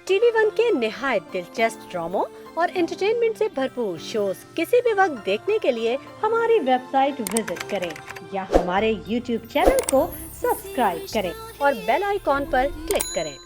TV one के निहायत दिलचस्प ड्रामों और एंटरटेनमेंट से भरपूर शोज किसी भी वक्त देखने के लिए हमारी वेबसाइट विजिट करें या हमारे यूट्यूब चैनल को सब्सक्राइब करें और बेल आइकॉन पर क्लिक करें।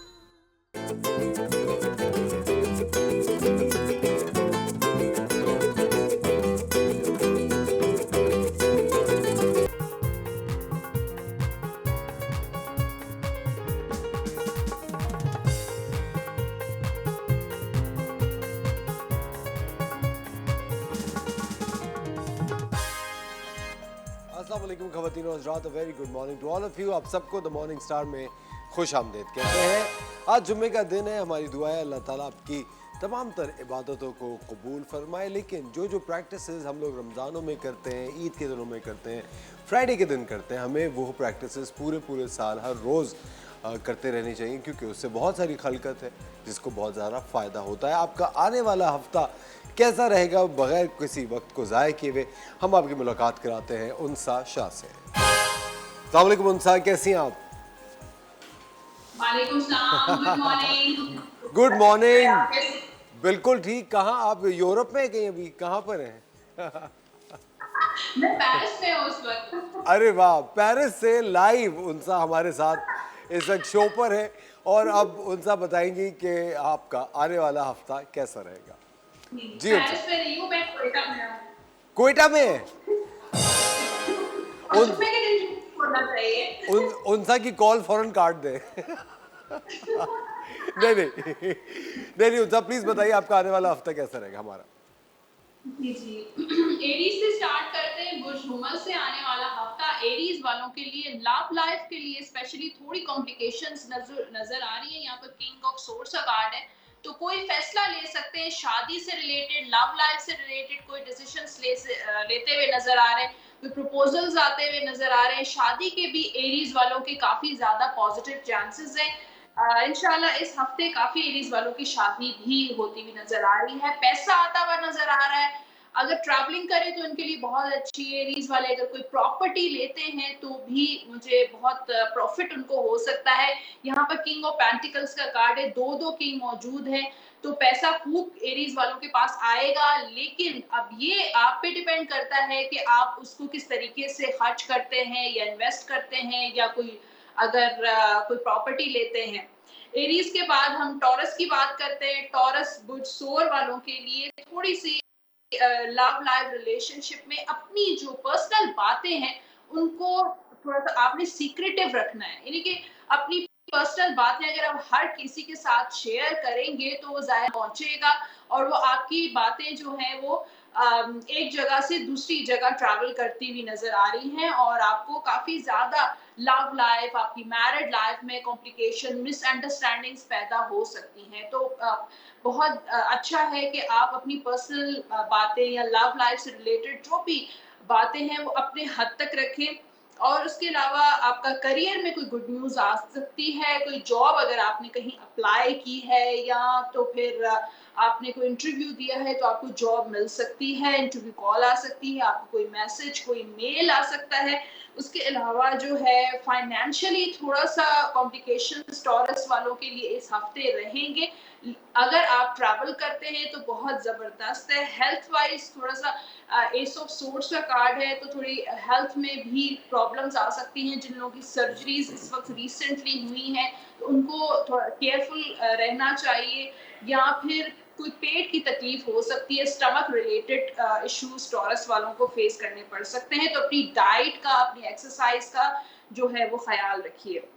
अस्सलाम वालेकुम ख़वातीन और हज़रात, a very good morning to all of you. आप सबको द मॉर्निंग स्टार में खुश आमदीद कहते हैं। आज जुम्मे का दिन है। हमारी दुआ है अल्लाह ताला आपकी तमाम तर इबादतों को कबूल फरमाए। लेकिन जो जो प्रैक्टिसेस हम लोग रमज़ानों में करते हैं, ईद के दिनों में करते हैं, फ्राइडे के दिन करते हैं, हमें वो प्रैक्टिसेस पूरे साल हर रोज़ करते रहनी चाहिए, क्योंकि उससे बहुत सारी खलकत है जिसको बहुत ज़्यादा फ़ायदा होता है। आपका आने वाला हफ्ता कैसा रहेगा, बगैर किसी वक्त को ज़ाय किए हुए हम आपकी मुलाकात कराते हैं उनसा शाह से। अस्सलाम वालेकुम उनसा, कैसी हैं आप? वालेकुम सलाम, गुड मॉर्निंग। Good morning. बिल्कुल ठीक। कहाँ आप? यूरोप में कहीं? अभी कहाँ पर हैं? मैं पेरिस में हूँ उस वक्त। अरे वाह, पेरिस से लाइव उनसा हमारे साथ इस वक्त शो पर है। और अब उनसा बताएंगी कि आपका आने वाला हफ्ता कैसा रहेगा। जी उनसा। पेरिस में नहीं हूँ, मैं कोयटा में हूँ। कोयटा में है? और उन जुम्मे के दिन होना चाहिए। उनसा की कॉल फौरन काट दे। नहीं उनसा, प्लीज बताइए आपका आने वाला हफ्ता कैसा रहेगा हमारा। जी एरीज से स्टार्ट करते हैं। बुर्ज हुमल से आने वाला हफ्ता एरीज वालों के लिए, लव लाइफ के लिए स्पेशली थोड़ी कॉम्प्लिकेशंस नजर आ रही है। यहाँ पर किंग ऑफ सोर्ड्स का कार्ड है, तो कोई फैसला ले सकते हैं शादी से रिलेटेड, लव लाइफ से रिलेटेड कोई डिसीजंस लेते हुए नजर आ रहे हैं, कोई प्रपोजल्स आते हुए नजर आ रहे हैं। शादी के भी एरीज वालों के काफी ज्यादा पॉजिटिव चांसेस हैं। इंशाल्लाह इस हफ्ते काफी एरीज वालों की शादी भी होती हुई नजर आ रही है। पैसा आता हुआ नजर आ रहा है। अगर ट्रैवलिंग करें तो उनके लिए बहुत अच्छी है। एरीज वाले अगर कोई प्रॉपर्टी लेते हैं तो भी मुझे बहुत प्रॉफिट उनको हो सकता है। यहाँ पर किंग ऑफ पेंटिकल्स का कार्ड है, दो किंग मौजूद हैं, तो पैसा खूब एरीज वालों के पास आएगा। लेकिन अब ये आप पे डिपेंड करता है कि आप उसको किस तरीके से खर्च करते हैं या इन्वेस्ट करते हैं, या कोई अगर कोई प्रॉपर्टी लेते हैं। एरीज के बाद हम टॉरस की बात करते हैं। टॉरस बुर्ज सोर वालों के लिए थोड़ी सी लव लाइफ रिलेशनशिप में अपनी जो पर्सनल बातें हैं उनको थोड़ा सा आपने सीक्रेटिव रखना है। यानी कि अपनी पर्सनल बातें अगर आप हर किसी के साथ शेयर करेंगे तो वो ज़ाया पहुंचेगा, और वो आपकी बातें जो हैं वो एक जगह से दूसरी जगह ट्रैवल करती हुई नजर आ रही हैं, और आपको काफी ज्यादा लव लाइफ, आपकी मैरिड लाइफ में कॉम्प्लिकेशन, मिसअंडरस्टैंडिंग्स पैदा हो सकती हैं। तो बहुत अच्छा है कि आप अपनी पर्सनल बातें या लव लाइफ से रिलेटेड जो भी बातें हैं वो अपने हद तक रखें। और उसके अलावा आपका करियर में कोई गुड न्यूज़ आ सकती है। कोई जॉब अगर आपने कहीं अप्लाई की है, या तो फिर आपने कोई इंटरव्यू दिया है तो आपको जॉब मिल सकती है, इंटरव्यू कॉल आ सकती है, आपको कोई मैसेज, कोई मेल आ सकता है। उसके अलावा जो है फाइनेंशियली थोड़ा सा कॉम्प्लिकेशंस टॉरस वालों के लिए इस हफ्ते रहेंगे। अगर आप ट्रैवल करते हैं तो बहुत ज़बरदस्त है। हेल्थ वाइज थोड़ा सा एस ऑफ सोर्ड्स का कार्ड है, तो थोड़ी हेल्थ में भी प्रॉब्लम्स आ सकती हैं। जिन लोगों की सर्जरीज इस वक्त रिसेंटली हुई हैं तो उनको थोड़ा केयरफुल रहना चाहिए। या फिर कोई पेट की तकलीफ हो सकती है, स्टमक रिलेटेड इश्यूज टॉरस वालों को फेस करने पड़ सकते हैं। तो अपनी डाइट का, अपनी एक्सरसाइज का जो है वो ख्याल रखिए।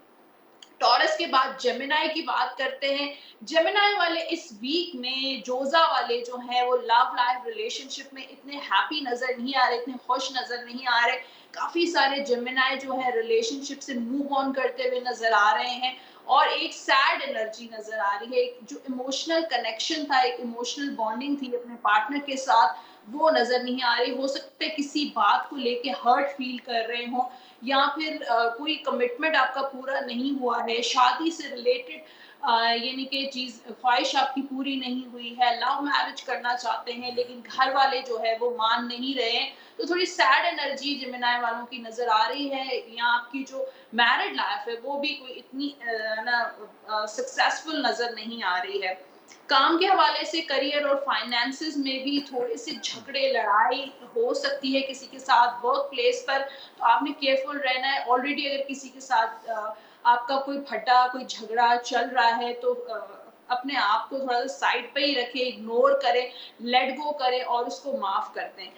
टॉरस के बाद जेमिनाई की बात करते हैं। जेमिनाई वाले इस वीक में, जोजा वाले जो हैं वो लव लाइफ रिलेशनशिप में इतने हैप्पी नजर नहीं आ रहे, इतने खुश नजर नहीं आ रहे। काफी सारे जेमिनाई जो है रिलेशनशिप से मूव ऑन करते हुए नजर आ रहे हैं, और एक सैड एनर्जी नजर आ रही है। एक जो इमोशनल कनेक्शन था, एक इमोशनल बॉन्डिंग थी अपने पार्टनर के साथ, वो नजर नहीं आ रही। हो सकता है किसी बात को लेके हर्ट फील कर रहे हो, या फिर कोई कमिटमेंट आपका पूरा नहीं हुआ है। शादी से रिलेटेड यानी कि चीज़ ख्वाहिश आपकी पूरी नहीं हुई है, लव मैरिज करना चाहते हैं लेकिन घर वाले जो है वो मान नहीं रहे हैं, तो थोड़ी सैड एनर्जी जेमिनी वालों की नज़र आ रही है, या आपकी जो मैरिड लाइफ है वो भी कोई इतनी सक्सेसफुल नज़र नहीं आ रही है। काम के हवाले से करियर और फाइनेंसेस में भी थोड़े से झगड़े लड़ाई हो सकती है किसी के साथ वर्क प्लेस पर, तो आपने केयरफुल रहना है। ऑलरेडी अगर किसी के साथ आपका कोई फटा कोई झगड़ा चल रहा है तो अपने आप को थोड़ा सा साइड पे ही रखें, इग्नोर करें, लेट गो करें और उसको माफ कर दें।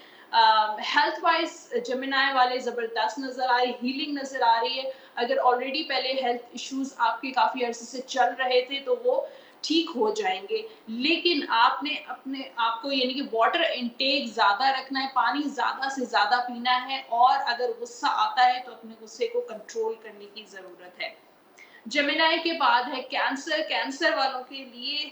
हेल्थ वाइज जेमिनी वाले जबरदस्त नजर आ रही, हीलिंग नजर आ रही है। अगर ऑलरेडी पहले हेल्थ इश्यूज आपके काफी अरसे से चल रहे थे तो वो ठीक हो जाएंगे, लेकिन आपने अपने आप को यानी कि वाटर इनटेक ज्यादा रखना है, पानी ज्यादा से ज्यादा पीना है, और अगर गुस्सा आता है तो अपने गुस्से को कंट्रोल करने की जरूरत है। जेमिनी के बाद है कैंसर। कैंसर वालों के लिए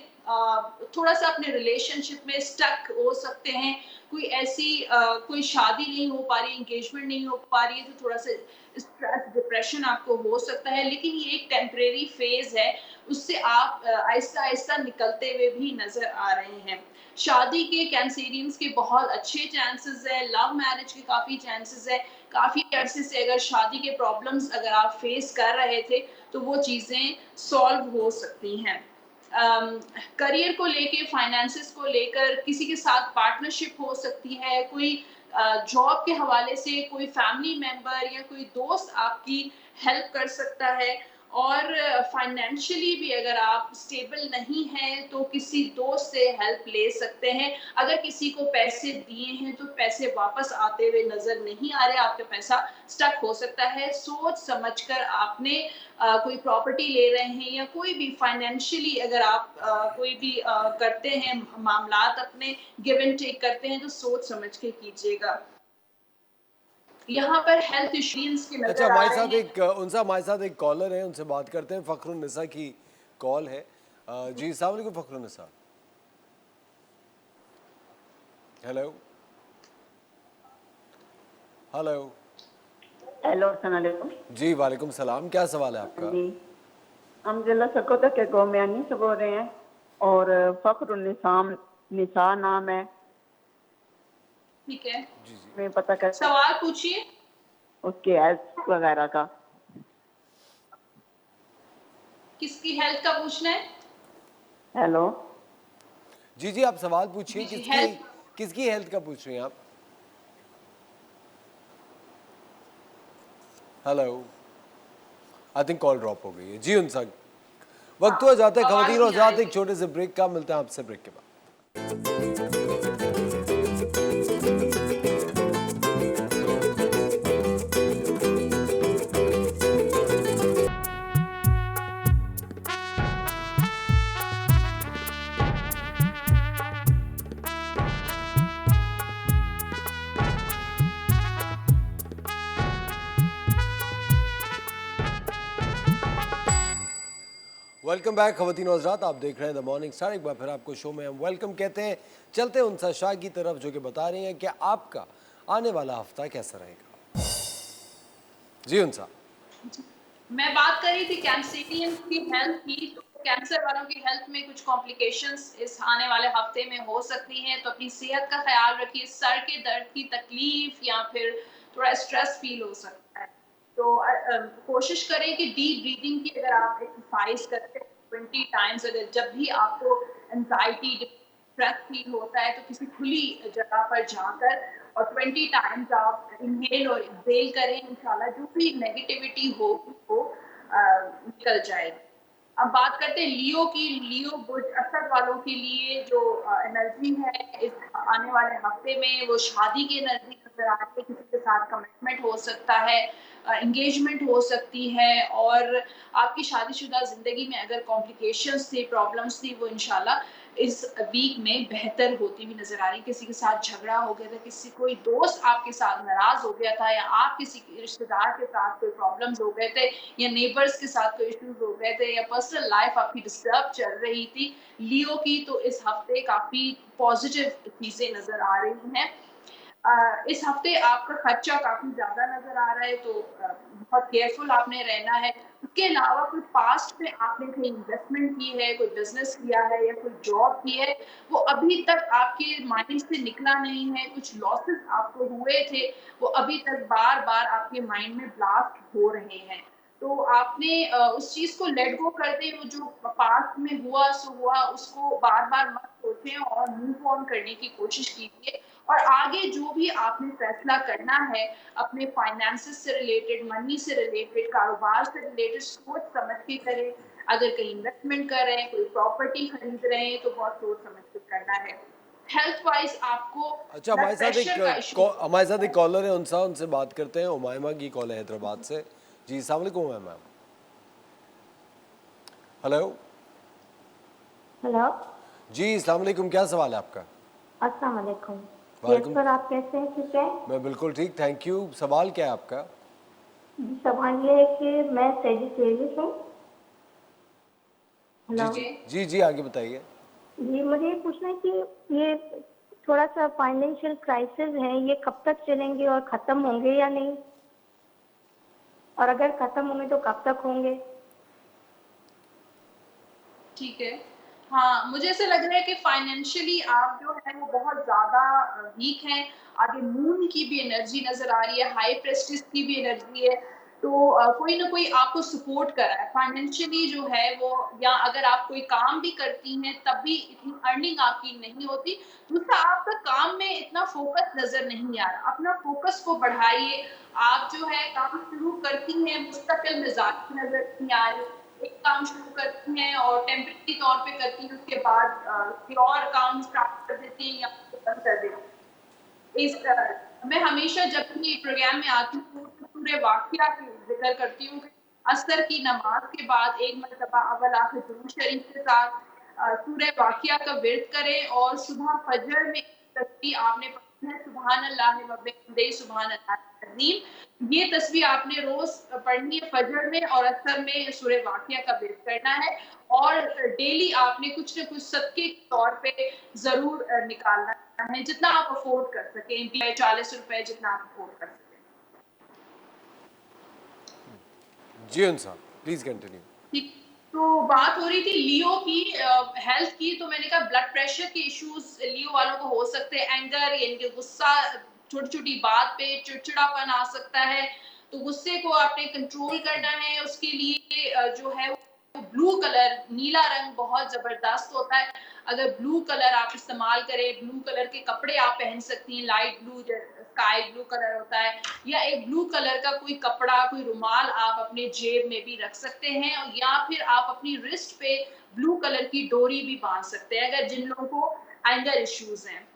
थोड़ा सा अपने रिलेशनशिप में स्टक हो सकते हैं, कोई ऐसी कोई शादी नहीं हो पा रही, एंगेजमेंट नहीं हो पा रही है, तो थोड़ा सा स्ट्रेस डिप्रेशन आपको हो सकता है, लेकिन ये एक टेम्परेरी फेज है, उससे आप आहिस्ता आहिस्ता निकलते हुए भी नजर आ रहे हैं। शादी के कैंसेरियंस के बहुत अच्छे चांसेस है, लव मैरिज के काफ़ी चांसेस है। काफ़ी अरसे से अगर शादी के प्रॉब्लम्स अगर आप फेस कर रहे थे तो वो चीज़ें सॉल्व हो सकती हैं। करियर को लेके, फाइनेंसेस को लेकर किसी के साथ पार्टनरशिप हो सकती है, कोई जॉब के हवाले से कोई फैमिली मेंबर या कोई दोस्त आपकी हेल्प कर सकता है, और फाइनेंशियली भी अगर आप स्टेबल नहीं हैं तो किसी दोस्त से हेल्प ले सकते हैं। अगर किसी को पैसे दिए हैं तो पैसे वापस आते हुए नज़र नहीं आ रहे, आपका पैसा स्टक हो सकता है। सोच समझकर आपने कोई प्रॉपर्टी ले रहे हैं या कोई भी फाइनेंशियली अगर आप कोई भी करते हैं मामलात अपने गिव एंड टेक करते हैं तो सोच समझ के कीजिएगा। यहाँ पर हेल्थ इंश्योरेंस के अच्छा, नज़र आ रहे हैं। हमारे साथ एक कॉलर है, उनसे बात करते हैं। फ़खरुन्निसा की कॉल है। जी, अस्सलाम वालेकुम फ़खरुन्निसा। Hello hello. हेलो अस्सलाम वालेकुम। जी वालेकुम सलाम, क्या सवाल है आपका? जी अल्हम्दुलिल्लाह सकोता के गोमियानी से बोल रहे हैं और फखरुन्निसाम निसा नाम है। ठीक है, जी जी। मैं पता कर सवाल पूछिए। उसके हेल्थ वगैरह का। किसकी हेल्थ का पूछना है? हेलो जी जी, आप सवाल पूछिए। जी, किसकी हेल्थ। किसकी हेल्थ का पूछ रही हैं आप? Hello, I think call drop हो गई है। जी उनसा वक्त हुआ जाता है आवाज खवातीन और नहीं आ हज़रात, रही एक छोटे से ब्रेक का। मिलते हैं आपसे ब्रेक के बाद। वेलकम बैक खवातीन और हज़रात, आप देख रहे हैं द मॉर्निंग स्टार। एक बार फिर आपको शो में हम वेलकम कहते हैं। चलते हैं उनसा शाह की तरफ जो कि बता रही हैं कि आपका आने वाला हफ्ता कैसा रहेगा। जी उनसा। मैं बात कर रही थी कैंसरियन की हेल्थ की, तो कैंसर वालों की हेल्थ में कुछ कॉम्प्लिकेशंस इस आने वाले हफ्ते में हो सकती हैं, तो अपनी सेहत का ख्याल रखिए। सर के दर्द की तकलीफ या फिर थोड़ा स्ट्रेस फील हो सकता है, तो कोशिश करें कि डीप ब्रीदिंग की अगर आप एक्सरसाइज करते हैं 20 टाइम्स, अगर जब भी आपको एंजाइटी स्ट्रेस फील होता है तो किसी खुली जगह पर जाकर और 20 टाइम्स आप इनहेल और एक्सहेल करें, इंशाल्लाह जो भी नेगेटिविटी हो वो निकल जाएगी। अब बात करते हैं लियो की। लियो बुर्ज असद वालों के लिए जो एनर्जी है इस आने वाले हफ्ते में, वो शादी की एनर्जी नजर आ रही है। किसी के साथ कमिटमेंट हो सकता है, एंगेजमेंट हो सकती है, और आपकी शादीशुदा ज़िंदगी में अगर कॉम्प्लिकेशंस थी, प्रॉब्लम्स थी, वो इंशाल्लाह इस वीक में बेहतर होती हुई नजर आ रही है। किसी के साथ झगड़ा हो गया था, किसी कोई दोस्त आपके साथ नाराज हो गया था, या आप किसी रिश्तेदार के साथ कोई प्रॉब्लम्स हो गए थे, या नेबर्स के साथ कोई इश्यूज हो गए थे, या पर्सनल लाइफ आपकी डिस्टर्ब चल रही थी लियो की, तो इस हफ्ते काफी पॉजिटिव चीजें नजर आ रही हैं। इस हफ्ते आपका खर्चा काफी ज्यादा नजर आ रहा है, तो बहुत केयरफुल आपने रहना है। उसके अलावा कोई पास्ट में आपने कहीं इन्वेस्टमेंट की है, कोई बिज़नेस किया है या कोई जॉब की है, वो अभी तक आपके माइंड से निकला नहीं है, कुछ लॉसेस आपको हुए थे, वो अभी तक बार-बार आपके माइंड में ब्लास्ट हो रहे हैं। तो आपने उस चीज़ को लेट गो कर दें, वो जो पास्ट में हुआ सो हुआ, उसको बार-बार मत सोचें और मूव ऑन करने की कोशिश कीजिए और आगे जो भी आपने फैसला करना है, अपने फाइनेंसेस से रिलेटेड, मनी से रिलेटेड, कारोबार से रिलेटेड सोच समझ के करें। अगर कहीं इन्वेस्टमेंट कर रहे हैं, कोई प्रॉपर्टी खरीद रहे हैं, तो बहुत सोच समझ के करना है। हेल्थ वाइज़ आपको अच्छा, ब्लड प्रेशर का इश्यू हमारे साथ एक कॉलर है, उनसे बात करते हैं। उमायमा की कॉल है हैदराबाद से। जी, अस्सलाम वालेकुम उमायमा। हेलो। हेलो। जी, अस्सलाम वालेकुम, क्या सवाल है आपका? अस्सलाम वालेकुम। वालेकुम। यस सर, आप कैसे हैं? ठीक है मैं बिल्कुल ठीक, थैंक यू। सवाल क्या है आपका? जी। सवाल ये है कि मैं सेजिटेरियस हूँ। जी हेलो जी जी। जी जी, आगे बताइए। जी, मुझे ये पूछना है कि ये थोड़ा सा फाइनेंशियल क्राइसिस है, ये कब तक चलेंगे और ख़त्म होंगे या नहीं, और अगर ख़त्म होंगे तो कब तक होंगे? ठीक है। हाँ, मुझे ऐसा लग रहा है कि फाइनेंशियली आप जो है वो बहुत ज़्यादा वीक हैं। आगे मून की भी एनर्जी नज़र आ रही है, हाई प्रेस्टिज की भी एनर्जी है। तो कोई ना कोई आपको सपोर्ट कर रहा है। फाइनेंशियली जो है वो, या अगर आप कोई काम भी करती हैं तब भी इतनी अर्निंग आपकी नहीं होती। दूसरा, आपका काम में इतना फ़ोकस नज़र नहीं आ रहा। अपना फ़ोकस को बढ़ाइए। आप जो है काम शुरू करती हैं, मुस्तकिल मिज़ाज नज़र नहीं आ रही। एक काम शुरू करती हैं और टेम्परेरी तौर पे करती हैं, उसके बाद कोई और काम स्टार्ट कर देती हैं या उसको बंद कर देती हैं। मैं हमेशा जब भी प्रोग्राम में आती हूँ तो सूर्य वाक़िया की ज़िक्र करती हूँ कि असर की नमाज़ के बाद एक मर्तबा अव्वल आखिर दुरूद शरीफ के साथ सूर्य वाक़िया का विर्द करें और सुबह फजर में तस्बीह आपने पढ़नी है, सुभान अल्लाह व बिहम्दिही सुभान अल्लाहिल अज़ीम। ये तस्बीह आपने रोज़ पढ़नी है फजर में और असर में सूर्य वाक़िया का विर्द करना है और डेली आपने कुछ न कुछ सदके के तौर पे ज़रूर निकालना है, जितना आप अफ़ोर्ड कर सकें, 40 रुपए जितना आप अफ़ोर्ड कर सकें। जी उनसा, प्लीज कंटिन्यू। ठीक, तो बात हो रही थी लियो की हेल्थ की, तो मैंने कहा ब्लड प्रेशर के इश्यूज़ लियो वालों को हो सकते हैं, एंगर यानी कि गुस्सा, छोटी-छोटी बात पे चिड़चिड़ापन आ सकता है, तो गुस्से को आपने कंट्रोल करना है, उसके लिए जो है ब्लू कलर, नीला रंग बहुत ज़बरदस्त होता है। अगर ब्लू कलर आप इस्तेमाल करें, ब्लू कलर के कपड़े आप पहन सकती हैं, light blue sky blue colour होता है, या एक ब्लू कलर का कोई कपड़ा, कोई रुमाल आप अपने जेब में भी रख सकते हैं, या फिर आप अपनी रिस्ट पे ब्लू कलर की डोरी भी बांध सकते हैं, अगर जिन लोगों को एंगर इश्यूज़ हैं।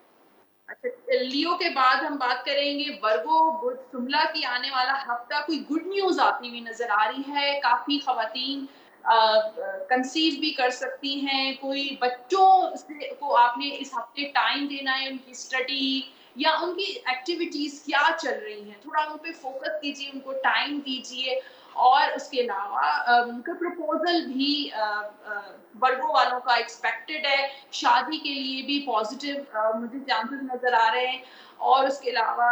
अच्छा, लियो के बाद हम बात करेंगे वर्गो, बुध शुक्ला की आने वाला हफ्ता कोई गुड न्यूज़ आती हुई नज़र आ रही है। काफ़ी ख़वातीन कंसीव भी कर सकती हैं। कोई बच्चों से को आपने इस हफ्ते टाइम देना है, उनकी स्टडी या उनकी एक्टिविटीज़ क्या चल रही हैं, थोड़ा उन पे फ़ोकस कीजिए, उनको टाइम दीजिए। और उसके अलावा उनका प्रपोज़ल भी वर्गों वालों का एक्सपेक्टेड है। शादी के लिए भी पॉजिटिव मुझे चांसेस नज़र आ रहे हैं। और उसके अलावा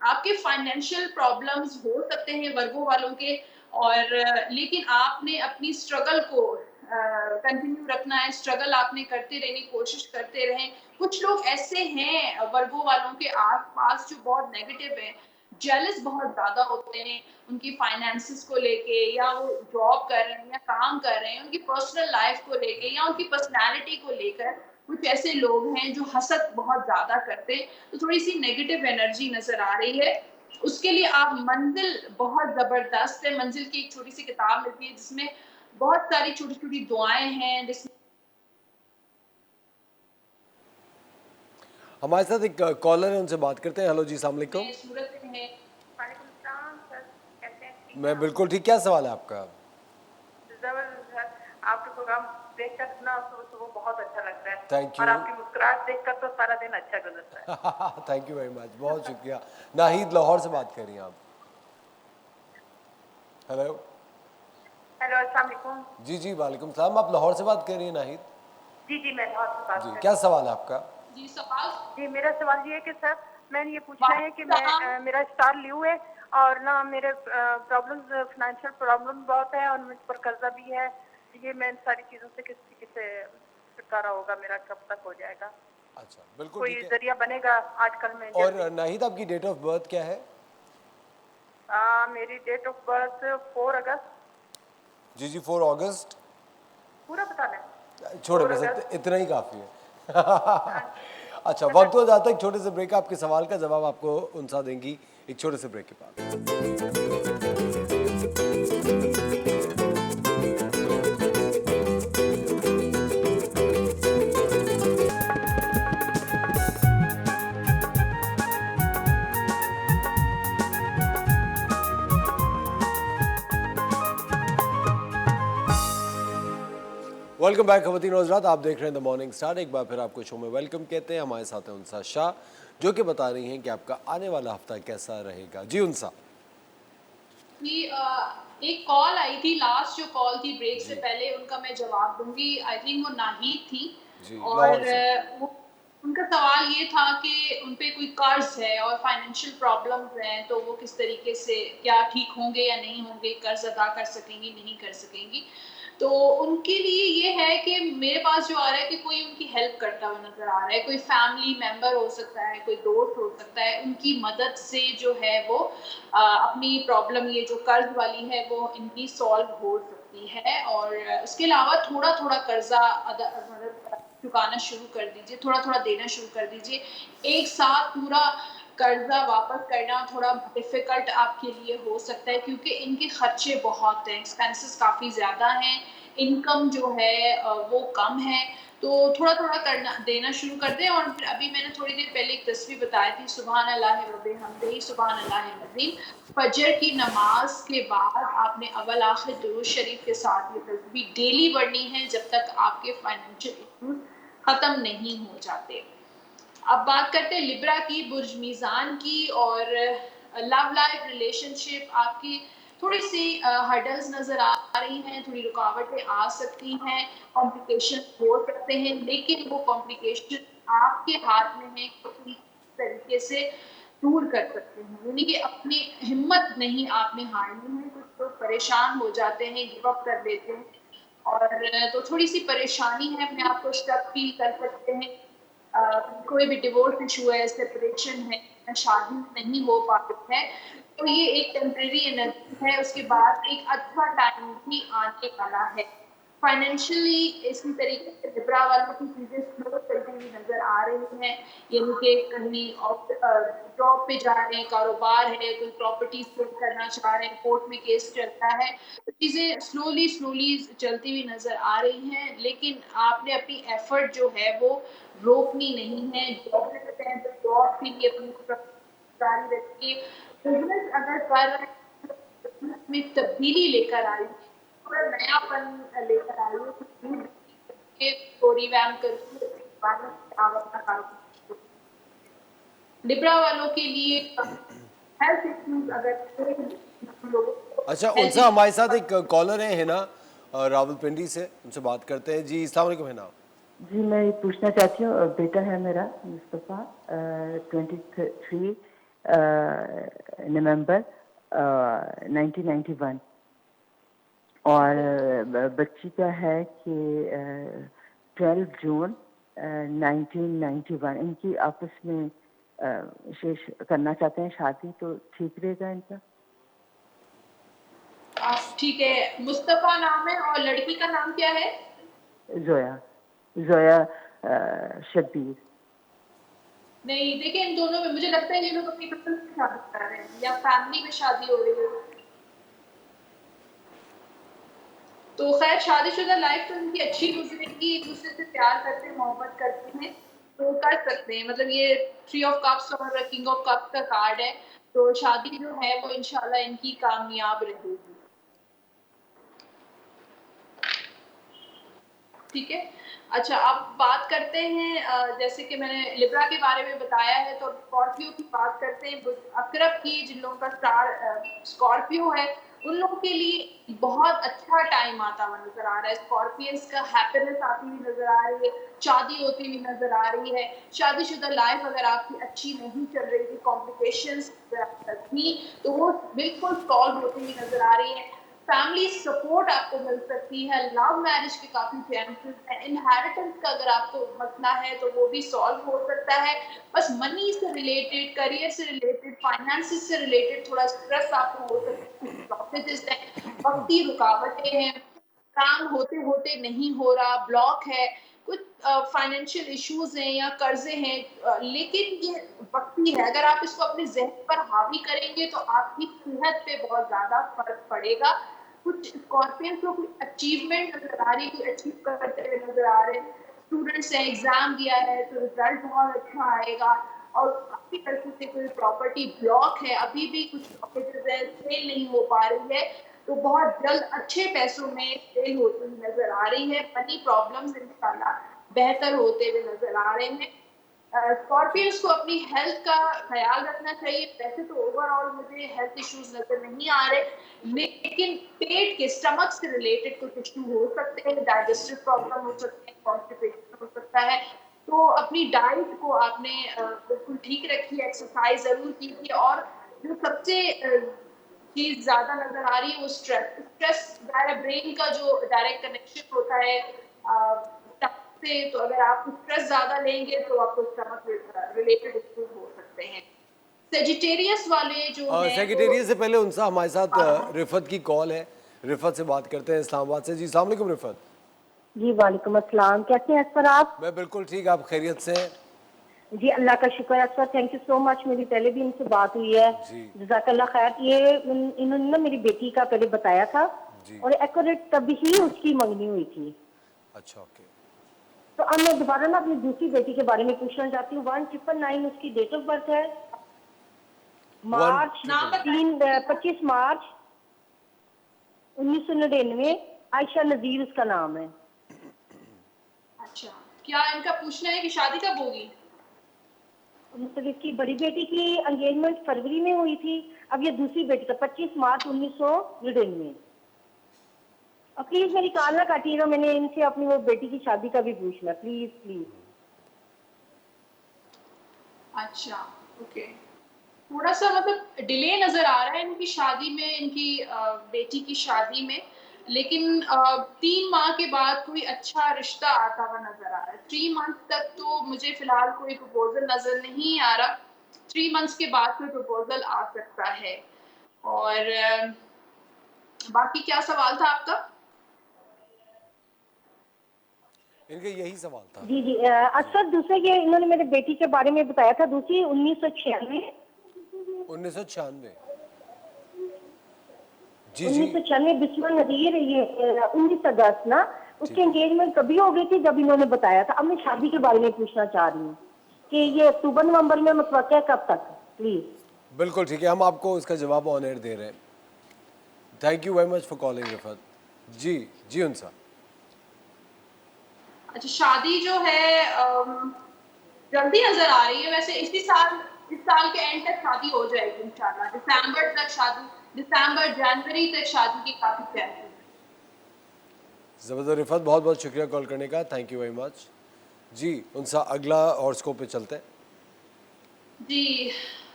आपके फाइनेंशियल प्रॉब्लम्स हो सकते हैं वर्गों वालों के, और लेकिन आपने अपनी स्ट्रगल को कंटिन्यू रखना है, स्ट्रगल आपने करते रहने की कोशिश करते रहें। कुछ लोग ऐसे हैं वर्गों वालों के आस-पास जो बहुत नेगेटिव हैं, जेलस बहुत ज़्यादा होते हैं उनकी फाइनेंसेस को लेके, या वो जॉब कर रहे हैं या काम कर रहे हैं, उनकी पर्सनल लाइफ को लेके या उनकी पर्सनैलिटी को लेकर कुछ ऐसे लोग हैं जो हसद बहुत ज़्यादा करते हैं, तो थोड़ी-सी नेगेटिव एनर्जी नज़र आ रही है। उसके लिए आप मंज़िल बहुत ज़बरदस्त है, मंज़िल की एक छोटी-सी किताब मिलती है जिसमें बहुत सारी छोटी-छोटी दुआएँ हैं, जिसमें हमारे साथ एक कॉलर है, उनसे बात करते हैं। हेलो जी, अस्सलाम वालेकुम। सूरतें हैं। वालेकुम सलाम सर, कैसे हैं? ठीक मैं हैं बिल्कुल ठीक, क्या सवाल है आपका? जबरदस्त सर, आपके प्रोग्राम देखकर ना सुबह सुबह बहुत अच्छा लगता है थैंक और यू। आपकी मुस्कुराहट देखकर तो सारा दिन अच्छा गुजरता है। थैंक यू वेरी मच, बहुत शुक्रिया। नाहिद लाहौर से बात कर रही हैं आप। हेलो। हेलो, अस्सलाम वालेकुम। जी जी, वालेकुम सलाम। आप लाहौर से बात कर रही हैं नाहिद? जी, मैं लाहौर से बात जी, कर क्या रही हूँ। सवाल है आपका? जी, सवाल जी, मेरा सवाल ये है कि सर, मैंने ये पूछना है कि वालेकुम सलाम। मेरा स्टार ल्यू है और ना मेरे प्रॉब्लम्स, फाइनेंशियल प्रॉब्लम बहुत है और मुझ पर कर्जा भी है। ये मैं इन सारी चीज़ों से किस तरीके से छुटकारा होगा मेरा, कब तक हो जाएगा? अच्छा, बिल्कुल कोई ठीक है। जरिया बनेगा आजकल में और जल्दी? नाहिद, आपकी डेट ऑफ बर्थ क्या है? मेरी डेट ऑफ बर्थ 4 अगस्त। जी जी, 4 अगस्त। पूरा बताना है? छोड़े, 4 बस अगस्त। इतना ही काफ़ी है। अच्छा, अच्छा। वक्त हो जाता है एक छोटे से ब्रेक का। आपके सवाल का जवाब आपको उनसा देंगी एक छोटे से ब्रेक के बाद। वेलकम बैक खवातीन और हज़रात, आप देख रहे हैं द मॉर्निंग स्टार। एक बार फिर आपको शो में वेलकम कहते हैं। हमारे साथ हैं उनसा शाह, जो कि बता रही हैं कि आपका आने वाला हफ्ता कैसा रहेगा। जी उनसा। कि एक कॉल आई थी, लास्ट जो कॉल थी ब्रेक से जी पहले, उनका मैं जवाब दूंगी। आई थिंक वो नाहिद थी। जी, लाहौर और से। वो उनका सवाल ये था कि उन पे कोई कर्ज है और फाइनेंशियल प्रॉब्लम्स हैं, तो वो किस तरीके से क्या ठीक होंगे या नहीं होंगे, कर्ज अदा कर सकेंगी नहीं कर सकेंगी। तो उनके लिए ये है कि मेरे पास जो आ रहा है कि कोई उनकी हेल्प करता हुआ नज़र आ रहा है, कोई फैमिली मेंबर हो सकता है, कोई दोस्त हो सकता है, उनकी मदद से जो है वो अपनी प्रॉब्लम ये जो कर्ज वाली है वो इनकी सॉल्व हो सकती है। और उसके अलावा थोड़ा-थोड़ा कर्जा मतलब चुकाना शुरू कर दीजिए, थोड़ा-थोड़ा देना शुरू कर दीजिए। एक साथ पूरा कर्जा वापस करना थोड़ा डिफ़िकल्ट आपके लिए हो सकता है, क्योंकि इनके खर्चे बहुत हैं, एक्सपेंसेस काफ़ी ज़्यादा हैं, इनकम जो है वो कम है। तो थोड़ा-थोड़ा करना देना शुरू कर दें। और फिर अभी मैंने थोड़ी देर पहले एक तस्वीर बताई थी, सुबहान अल्लाह व बिहम्दिही सुबहान अल्लाहिल अज़ीम। फजर की नमाज के बाद आपने अव्वल आखिर दुरूद शरीफ के साथ ये तस्बीह डेली पढ़नी है, जब तक आपके फाइनेंशियल इश्यूज खत्म नहीं हो जाते। अब बात करते हैं लिब्रा की, बुर्ज मीज़ान की। और लव लाइफ रिलेशनशिप आपकी थोड़ी सी हर्डल्स नज़र आ रही हैं, थोड़ी रुकावटें आ सकती हैं, कॉम्प्लिकेशन हो सकते हैं, लेकिन वो कॉम्प्लिकेशन आपके हाथ में है कि किस तरीके से दूर कर सकते हैं। यानी कि अपनी हिम्मत नहीं आपने हारनी है। कुछ लोग परेशान हो जाते हैं, गिव अप कर देते हैं। और तो थोड़ी सी परेशानी है, अपने आप को स्टक फील कर सकते हैं। कोई भी डिवोर्स इशू है, सेपरेशन है, या शादी नहीं हो पा रही है, तो ये एक टेम्परेरी एनर्जी है। उसके बाद एक अच्छा टाइम भी आने वाला है। फाइनेंशियली इसी तरीके से लिब्रा वालों की चीज़ें स्लो चलती हुई नज़र आ रही हैं। यानी कि कहीं जॉब पे जा रहे हैं, कारोबार है, कोई प्रॉपर्टी सेल करना चाह रहे हैं, कोर्ट में केस चलता है, तो चीज़ें स्लोली स्लोली चलती हुई नज़र आ रही हैं। लेकिन आपने अपनी एफर्ट जो है वो रोकनी नहीं है। जॉब करते हैं तो जॉब के लिए अपनी जारी रखिए। बिजनेस अगर कर रहे हैं तो बिजनेस में तब्दीली लेकर आइए, थोड़ा नयापन लेकर आइए, कुछ दूर को रिवैम्प करके बाद में आप अपना कारोबार। लिब्रा वालों के लिए हेल्थ इश्यूज अगर लोगों को अच्छा हेल्थ उनसा, हमारे साथ एक कॉलर है हिना रावलपिंडी से, उनसे बात करते हैं। जी अस्सलाम वालेकुम हिना। जी मैं ये पूछना चाहती हूँ, बेटा है मेरा मुस्तफ़ा, 23 नवंबर 1991, और बच्ची का है कि 12 जून 1991। इनकी आपस में शेष करना चाहते हैं शादी, तो ठीक रहेगा इनका? ठीक है, मुस्तफा नाम है और लड़की का नाम क्या है? जोया, जोया शब्बीर। नहीं, देखिए इन दोनों में मुझे लगता है ये लोग अपनी पसंद से शादी कर रहे हैं या फैमिली में शादी हो रही है। तो खैर शादीशुदा लाइफ तो इनकी अच्छी गुजरेगी, एक दूसरे से प्यार करते हैं, मोहब्बत करते हैं, तो कर सकते हैं। मतलब ये 3 ऑफ कप्स और किंग ऑफ कप्स का कार्ड है, तो शादी जो है वो इंशाल्लाह इनकी कामयाब रहेगी। ठीक है। अच्छा, अब बात करते हैं जैसे कि मैंने लिब्रा के बारे में बताया है, तो स्कॉर्पियो की बात करते हैं। अकरब की जिन लोगों का स्टार स्कॉर्पियो है, उन लोगों के लिए बहुत अच्छा टाइम आता हुआ नजर आ रहा है। स्कॉर्पियंस का हैप्पीनेस आती हुई नजर आ रही है, शादी होती हुई नजर आ रही है। शादीशुदा लाइफ अगर आपकी अच्छी नहीं चल रही थी, कॉम्प्लिकेशंस थी, तो वो बिल्कुल सॉल्व होती हुई नजर आ रही है। फैमिली सपोर्ट आपको मिल सकती है, लव मैरिज के काफी चांसेस हैं, इनहेरिटेंस का अगर आपको मसला है तो वो भी सॉल्व हो सकता है। बस मनी से रिलेटेड, करियर से रिलेटेड, फाइनेंसिस से रिलेटेड थोड़ा स्ट्रेस आपको हो सकता है, ब्लॉकेजेस हैं, वक्ती रुकावटें हैं, काम होते होते नहीं हो रहा, ब्लॉक है, कुछ फाइनेंशियल इश्यूज हैं या कर्जे हैं, लेकिन ये वक्ती है। अगर आप इसको अपने ज़हन पर हावी करेंगे तो आपकी सेहत पे बहुत ज़्यादा फर्क पड़ेगा। कुछ स्कॉर्पियंस को कोई अचीवमेंट नजर आ रही है, कोई अचीव करते हुए नजर आ रहे हैं। स्टूडेंट्स ने एग्जाम दिया है तो रिजल्ट बहुत अच्छा आएगा। और काफी तरह से कोई प्रॉपर्टी ब्लॉक है, अभी भी कुछ प्रॉपर्टीज है सेल नहीं हो पा रही है, तो बहुत जल्द अच्छे पैसों में सेल होती हुई नजर आ रही है। मनी प्रॉब्लम्स इंशाल्लाह बेहतर होते हुए नजर आ रहे हैं। स्कॉर्पियंस को अपनी हेल्थ का ख्याल रखना चाहिए। वैसे तो ओवरऑल मुझे हेल्थ इश्यूज नजर नहीं आ रहे, लेकिन पेट के स्टमक से रिलेटेड कुछ इश्यू हो सकते हैं, डाइजेस्टिव प्रॉब्लम हो सकते हैं, कॉन्स्टिपेशन हो सकता है। तो अपनी डाइट को आपने बिल्कुल ठीक रखी, एक्सरसाइज जरूर कीजिए। और जो सबसे चीज ज्यादा नजर आ रही है वो स्ट्रेस। स्ट्रेस ब्रेन का जो डायरेक्ट कनेक्शन होता है stomach से, तो अगर आप स्ट्रेस ज्यादा लेंगे तो आपको स्टमक रिलेटेड इश्यूज हो सकते हैं। सेजिटेरियस वाले जो हैं सेक्रेटेरिएट से पहले उनसा हमारे साथ रिफत की कॉल है। रिफत से बात करते हैं इस्लामाबाद से। जी अस्सलाम वालेकुम रिफत। जी वालेकुम अस्सलाम, कैसे हैं असफर आप? मैं बिल्कुल ठीक, आप खैरियत से हैं? जी अल्लाह का शुक्र है Asfar, thank you so much. मेरी पहले भी इनसे बात हुई है, जी। जज़ाकल्लाह खैर। ये इन्होंने ना मेरी बेटी का पहले बताया था जी। और एक्यूरेट तभी ही उसकी मंगनी हुई थी। अच्छा, ओके। तो अब मैं दोबारा ना अपनी दूसरी बेटी के बारे में पूछना चाहती हूँ। 1999 उसकी डेट ऑफ बर्थ है, मार्च 25 मार्च 1999। आयशा नजीर उसका नाम है। अच्छा, क्या इनका पूछना है कि शादी कब होगी? मतलब इसकी बड़ी बेटी की एंगेजमेंट फरवरी में हुई थी, अब ये दूसरी बेटी का 25 मार्च 1999। और प्लीज मेरी कॉल ना काटिएगा, मैंने इनसे अपनी वो बेटी की शादी का भी पूछना, प्लीज प्लीज। अच्छा, ओके। थोड़ा सा मतलब डिले नजर आ रहा है इनकी शादी में, इनकी बेटी की शादी में, लेकिन 3 माह के बाद कोई अच्छा रिश्ता आता हुआ नजर आ रहा है। 3 मंथ तक तो मुझे फिलहाल कोई प्रपोजल नजर नहीं आ रहा। 3 मंथ्स के बाद कोई प्रपोजल आ सकता है। और बाकी क्या सवाल था आपका? इनका यही सवाल था। जी जी असर दूसरे ये इन्होंने मेरे बेटी के बारे में बताया था, दूसरी 1996 1996। जी जी 1996 बिस्मा नजीर, ये 19 अगस्त ना उसकी एंगेजमेंट कभी हो गई थी जब इन्होंने बताया था। अब मैं शादी के बारे में पूछना चाह रही हूँ कि ये अक्टूबर नवंबर में मुतवक्किल है, कब तक प्लीज। बिल्कुल ठीक है, हम आपको इसका जवाब ऑन एयर दे रहे हैं। Thank you very much for calling Rifat. जी जी उनसा। अच्छा, शादी जो है जल्दी नजर आ रही है। वैसे इस साल के एंड तक शादी हो जाएगी इंशाल्लाह। दिसंबर तक शादी, दिसंबर जनवरी तक शादी की काफी चांसेस है। ज़बरदस्त रिफत, बहुत बहुत शुक्रिया कॉल करने का, थैंक यू वेरी मच। जी उनसा अगला हॉरोस्कोप पे चलते हैं। जी,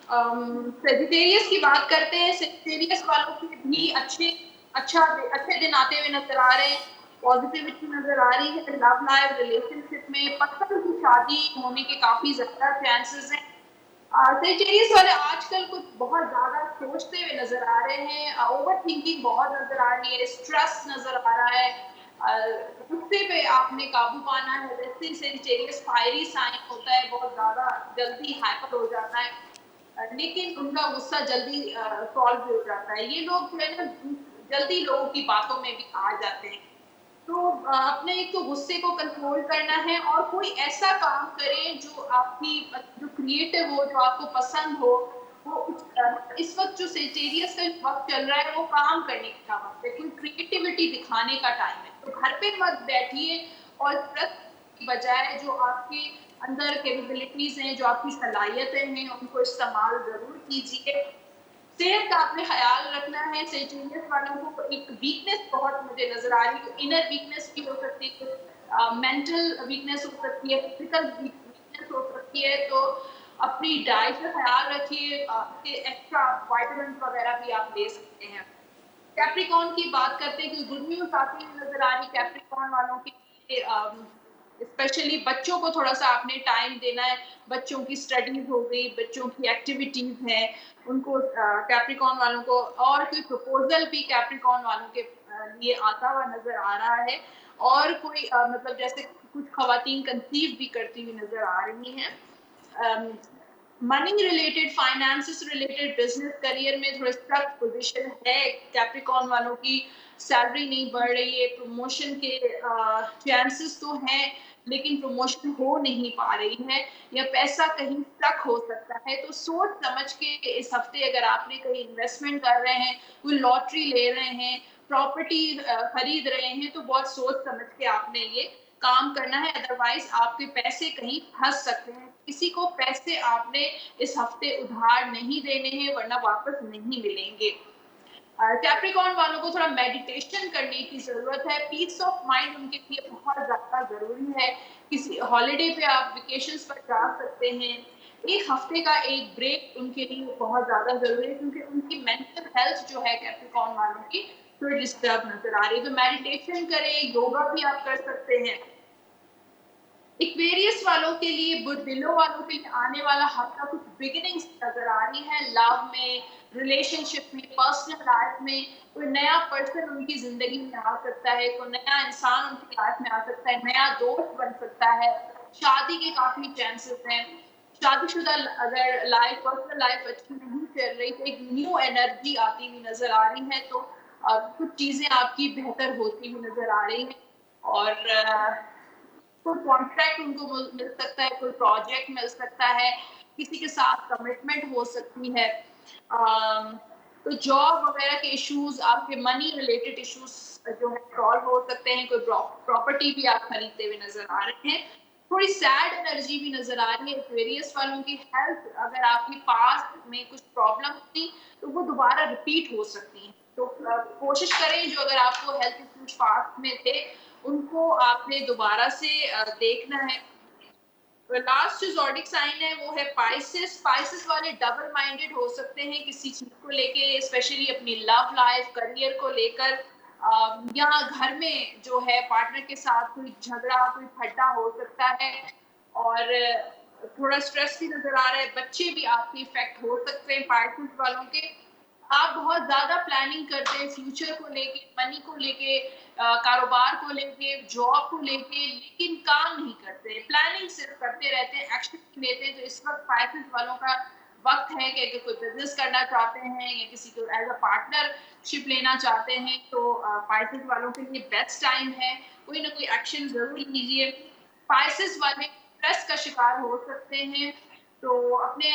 सेजिटेरियस की बात करते हैं। सेजिटेरियस वालों के भी अच्छे दिन आते हुए नजर आ रहे हैं। पॉजिटिविटी नजर आ रही है लव लाइफ, रिलेशनशिप में पसंद की शादी होने के काफी ज्यादा चांसेस हैं। सेजिटेरियस वाले आजकल कुछ बहुत ज्यादा सोचते हुए नजर आ रहे हैं, ओवर थिंकिंग बहुत नजर आ रही है, स्ट्रेस नजर आ रहा है, गुस्से पे आपने काबू पाना है। वैसे सेजिटेरियस फायरी साइन होता है, बहुत ज्यादा जल्दी हाइपर हो जाता है, लेकिन उनका गुस्सा जल्दी सॉल्व भी हो जाता है। ये लोग जो है ना जल्दी लोगों की बातों में भी आ जाते हैं। तो अपने एक तो गुस्से को कंट्रोल करना है और कोई ऐसा काम करें जो आपकी जो क्रिएटिव हो, जो आपको पसंद हो। वो इस वक्त जो सेजिटेरियस का वक्त चल रहा है वो काम करने का वक्त है, कोई क्रिएटिविटी दिखाने का टाइम है। तो घर पे मत बैठिए और स्ट्रेस की बजाय जो आपके अंदर कैपेबिलिटीज हैं, जो आपकी सलाहियतें हैं, उनको इस्तेमाल जरूर कीजिए। सेहत का आपने ख्याल रखना है। सेजिटेरियस वालों को एक वीकनेस बहुत मुझे नजर आ रही है, इनर वीकनेस भी हो सकती है, मेंटल वीकनेस हो सकती है, फिजिकल वीकनेस हो सकती है। तो अपनी डाइट का ख्याल रखिए, एक्स्ट्रा विटामिन वगैरह भी आप ले सकते हैं। कैप्रिकॉर्न की बात करते हैं कि गुड न्यूज़ आती हुई नज़र आ रही कैप्रिकॉर्न वालों के लिए, स्पेशली बच्चों को थोड़ा-सा आपने टाइम देना है। बच्चों की स्टडीज़ हो गई, बच्चों की एक्टिविटीज़ हैं, उनको कैप्रिकॉर्न वालों को और कोई प्रपोज़ल भी कैप्रिकॉर्न वालों के लिए आता हुआ नज़र आ रहा है। और कोई मतलब जैसे कुछ ख़वातीन कंसीव भी करती हुई नज़र आ रही हैं। Money related, finances related, business career में थोड़ा स्टक पोजीशन है कैप्रिकॉर्न वालों की। सैलरी नहीं बढ़ रही है, प्रमोशन के चांसेस तो हैं लेकिन प्रमोशन हो नहीं पा रही है, या पैसा कहीं स्टक हो सकता है। तो सोच समझ के इस हफ्ते अगर आपने कहीं इन्वेस्टमेंट कर रहे हैं, कोई लॉटरी ले रहे हैं, प्रॉपर्टी खरीद रहे हैं, तो बहुत सोच समझ के आपने ये काम करना है, अदरवाइज आपके पैसे कहीं फंस सकते हैं। किसी को पैसे आपने इस हफ्ते उधार नहीं देने हैं, वरना वापस नहीं मिलेंगे। कैप्रिकॉर्न वालों को थोड़ा मेडिटेशन करने की जरूरत है। पीस ऑफ माइंड उनके लिए बहुत ज्यादा जरूरी है। किसी हॉलिडे पे आप वेकेशंस पर जा सकते हैं। एक हफ्ते का एक ब्रेक उनके लिए बहुत ज्यादा जरूरी है, क्योंकि उनकी मेंटल हेल्थ जो है कैप्रिकॉर्न वालों की थोड़ी डिस्टर्ब नजर आ रही है। तो मेडिटेशन करें, योगा भी आप कर सकते हैं। एक्वेरियस वालों के लिए, बुर्डिलो वालों के लिए आने वाला हफ्ता कुछ बिगिनिंग्स नजर आ रही है। लव में, रिलेशनशिप में, पर्सनल लाइफ में कोई नया पर्सन उनकी जिंदगी में आ सकता है, कोई नया इंसान उनकी लाइफ में आ सकता है, नया दोस्त बन सकता है। शादी के काफी चांसेस हैं। शादीशुदा अगर लाइफ, पर्सनल लाइफ अच्छी नहीं चल रही तो एक न्यू एनर्जी आती हुई नजर आ रही है। तो कुछ चीजें आपकी बेहतर होती हुई नजर आ रही हैं। और कोई कॉन्ट्रैक्ट उनको मिल सकता है, कोई प्रोजेक्ट मिल सकता है, किसी के साथ कमिटमेंट हो सकती है। तो जॉब वगैरह के इश्यूज, आपके मनी रिलेटेड इश्यूज जो है सॉल्व हो सकते हैं। कोई प्रॉपर्टी भी आप खरीदते हुए नजर आ रहे हैं। थोड़ी सैड एनर्जी भी नजर आ रही है एक्वेरियस वालों की। हेल्थ, अगर आपकी पास्ट में कुछ प्रॉब्लम थी तो वो दोबारा रिपीट हो सकती हैं। तो कोशिश करें, जो अगर आपको हेल्थ इश्यूज पास्ट में थे उनको आपने दोबारा से देखना है। लास्ट जो ज़ोडिक साइन है वो है पाइसेस। पाइसेस वाले डबल माइंडेड हो सकते हैं किसी चीज को लेके, स्पेशली अपनी लव लाइफ, करियर को लेकर, या घर में जो है पार्टनर के साथ कोई झगड़ा, कोई फड्डा हो सकता है। और थोड़ा स्ट्रेस भी नजर आ रहा है। बच्चे भी आपके इफेक्ट हो सकते हैं पाइसेस वालों के। आप बहुत ज्यादा प्लानिंग करते हैं फ्यूचर को लेके, मनी को लेके, कारोबार को लेके, जॉब को लेके, लेकिन काम नहीं करते। प्लानिंग सिर्फ करते रहते हैं, एक्शन नहीं लेते। तो इस वक्त पाइसेस वालों का वक्त है कि अगर कोई बिजनेस करना चाहते हैं या किसी को एज अ पार्टनरशिप लेना चाहते हैं तो पाइसेस वालों के लिए बेस्ट टाइम है। कोई ना कोई एक्शन जरूर लीजिए। पाइसेस वाले स्ट्रेस का शिकार हो सकते हैं, तो अपने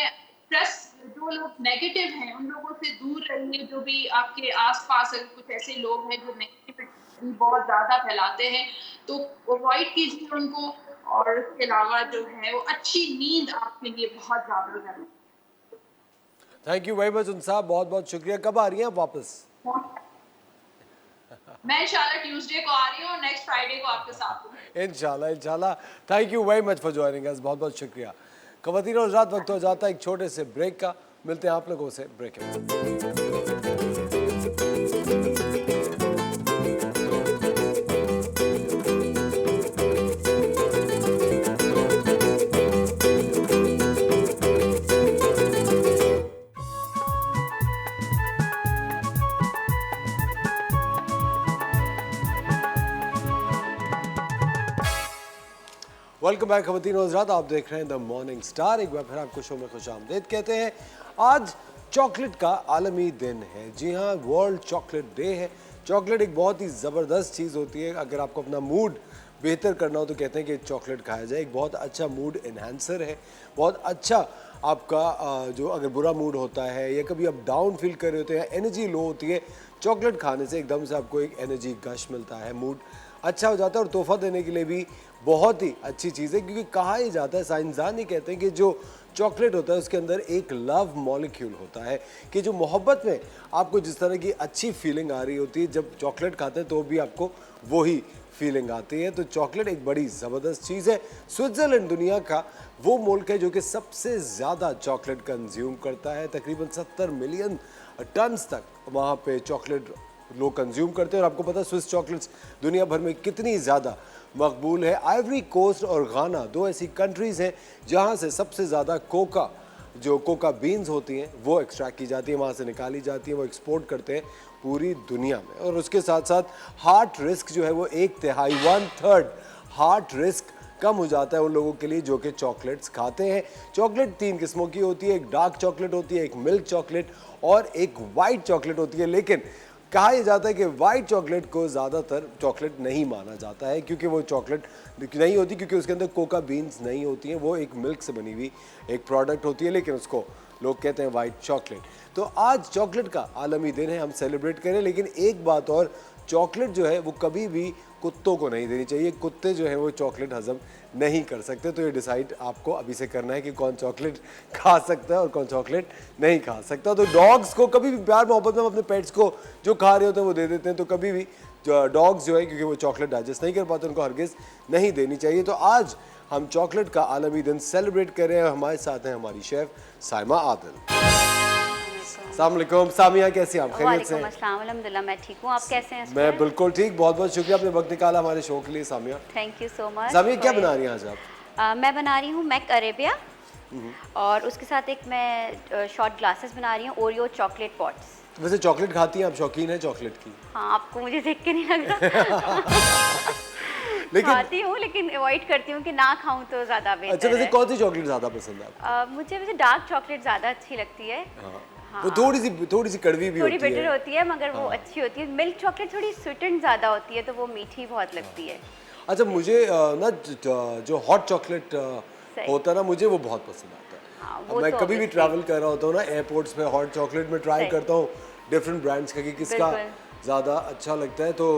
स्ट्रेस, जो लोग नेगेटिव हैं उन लोगों से दूर रहिए। जो भी आपके आसपास अगर कुछ ऐसे लोग हैं जो नेगेटिविटी बहुत ज्यादा फैलाते हैं तो अवॉइड कीजिए उनको। और उसके अलावा जो है वो अच्छी नींद आपके लिए बहुत ज्यादा जरूरी है। थैंक यू वेरी मच उन साहब, बहुत बहुत शुक्रिया। कब आ रही हैं आप वापस? मैं इंशाल्लाह ट्यूसडे को आ रही हूँ, नेक्स्ट फ्राइडे को आपके साथ हूँ। इंशाल्लाह इंशाल्लाह। Thank you very much for joining us, बहुत बहुत शुक्रिया। ख़वातीन और हज़रात, वक्त हो जाता है एक छोटे से ब्रेक का। मिलते हैं आप लोगों से ब्रेक के बाद। वेलकम बैक ख़वातीन और हज़रात, आप देख रहे हैं द मॉर्निंग स्टार। एक बार फिर आपको शो में खुशामदीद कहते हैं। आज चॉकलेट का आलमी दिन है। जी हाँ, वर्ल्ड चॉकलेट डे है। चॉकलेट एक बहुत ही ज़बरदस्त चीज़ होती है। अगर आपको अपना मूड बेहतर करना हो तो कहते हैं कि चॉकलेट खाया जाए। एक बहुत अच्छा मूड इन्हांसर है, बहुत अच्छा आपका जो अगर बुरा मूड होता है या कभी आप डाउन फील कर रहे होते हैं, एनर्जी लो होती है, चॉकलेट खाने से एकदम से आपको एक एनर्जी गश मिलता है, मूड अच्छा हो जाता है। और तोहफा देने के लिए भी बहुत ही अच्छी चीज़ है, क्योंकि कहा ही जाता है, साइंसदान ये कहते हैं कि जो चॉकलेट होता है उसके अंदर एक लव मॉलिक्यूल होता है, कि जो मोहब्बत में आपको जिस तरह की अच्छी फीलिंग आ रही होती है, जब चॉकलेट खाते हैं तो भी आपको वही फीलिंग आती है। तो चॉकलेट एक बड़ी ज़बरदस्त चीज़ है। स्विट्ज़रलैंड दुनिया का वो मुल्क है जो कि सबसे ज़्यादा चॉकलेट कंज्यूम करता है। तकरीबन 70 मिलियन टन्स तक वहाँ पे चॉकलेट लोग कंज्यूम करते हैं। और आपको पता है स्विस चॉकलेट्स दुनिया भर में कितनी ज़्यादा मकबूल है। आइवरी कोस्ट और गाना दो ऐसी कंट्रीज़ हैं जहाँ से सबसे ज़्यादा कोका बीन्स होती हैं वो एक्सट्रैक्ट की जाती है, वहाँ से निकाली जाती है, वो एक्सपोर्ट करते हैं पूरी दुनिया में। और उसके साथ साथ हार्ट रिस्क जो है वो 1/3 1/3 हार्ट रिस्क कम हो जाता है उन लोगों के लिए जो कि चॉकलेट्स खाते हैं। चॉकलेट 3 किस्मों की होती है, एक डार्क चॉकलेट होती है, एक मिल्क चॉकलेट और एक वाइट चॉकलेट होती है। लेकिन कहा यह जाता है कि वाइट चॉकलेट को ज़्यादातर चॉकलेट नहीं माना जाता है, क्योंकि वो चॉकलेट नहीं होती, क्योंकि उसके अंदर कोका बीन्स नहीं होती हैं। वो एक मिल्क से बनी हुई एक प्रोडक्ट होती है, लेकिन उसको लोग कहते हैं वाइट चॉकलेट। तो आज चॉकलेट का आलमी दिन है, हम सेलिब्रेट करें। लेकिन एक बात और, चॉकलेट जो है वो कभी भी कुत्तों को नहीं देनी चाहिए। कुत्ते जो है वो चॉकलेट हजम नहीं कर सकते। तो ये डिसाइड आपको अभी से करना है कि कौन चॉकलेट खा सकता है और कौन चॉकलेट नहीं खा सकता। तो डॉग्स को कभी भी प्यार मोहब्बत में अपने पेट्स को जो खा रहे होते हैं वो दे देते हैं। तो कभी भी डॉग्स जो है, क्योंकि वो चॉकलेट डाइजेस्ट नहीं कर पाते, उनको हरगिज़ नहीं देनी चाहिए। तो आज हम चॉकलेट का आलमी दिन सेलिब्रेट कर रहे हैं। हमारे साथ हैं हमारी शेफ साइमा आदिल। अस्सलाम वालेकुम सामिया, कैसी आप? खैरियत से? वालेकुम अस्सलाम, अल्हम्दुलिल्लाह मैं ठीक हूँ। आप कैसे हैं? मैं बिल्कुल ठीक। बहुत बहुत शुक्रिया, आपने वक्त निकाला हमारे शो के लिए Samia. Thank you so much. Samia क्या बना रही हैं आज आप? मैं बना रही हूँ मैक अरेबिया और उसके साथ एक मैं शॉर्ट ग्लासेस बना रही हूँ ओरियो चॉकलेट पॉट्स। वैसे चॉकलेट खाती हैं आप? शौकीन है चॉकलेट की? हाँ, आपको मुझे देख के नहीं लग रहा। लेकिन खाती हूँ लेकिन अवॉइड करती हूँ कि ना खाऊं तो ज़्यादा बेहतर अच्छा, वैसे है। कौन सी चॉकलेट ज़्यादा पसंद है आपको? मुझे वैसे डार्क चॉकलेट ज़्यादा अच्छी लगती है। हाँ। वो थोड़ी सी कड़वी भी थोड़ी होती बिटर है। होती है मगर वो अच्छी होती है। मिल्क चॉकलेट थोड़ी स्वीटेंड ज़्यादा होती है तो वो मीठी बहुत लगती है। अच्छा, मुझे ना जो हॉट चॉकलेट होता है ना, मुझे वो बहुत पसंद आता है। हाँ, अब वो मैं तो कभी भी obviously- ट्रैवल कर रहा होता हूँ ना एयरपोर्ट्स पे, हॉट चॉकलेट में ट्राई सही। करता हूँ डिफरेंट ब्रांड्स का कि किसका बिल्कुल। ज़्यादा अच्छा लगता है। तो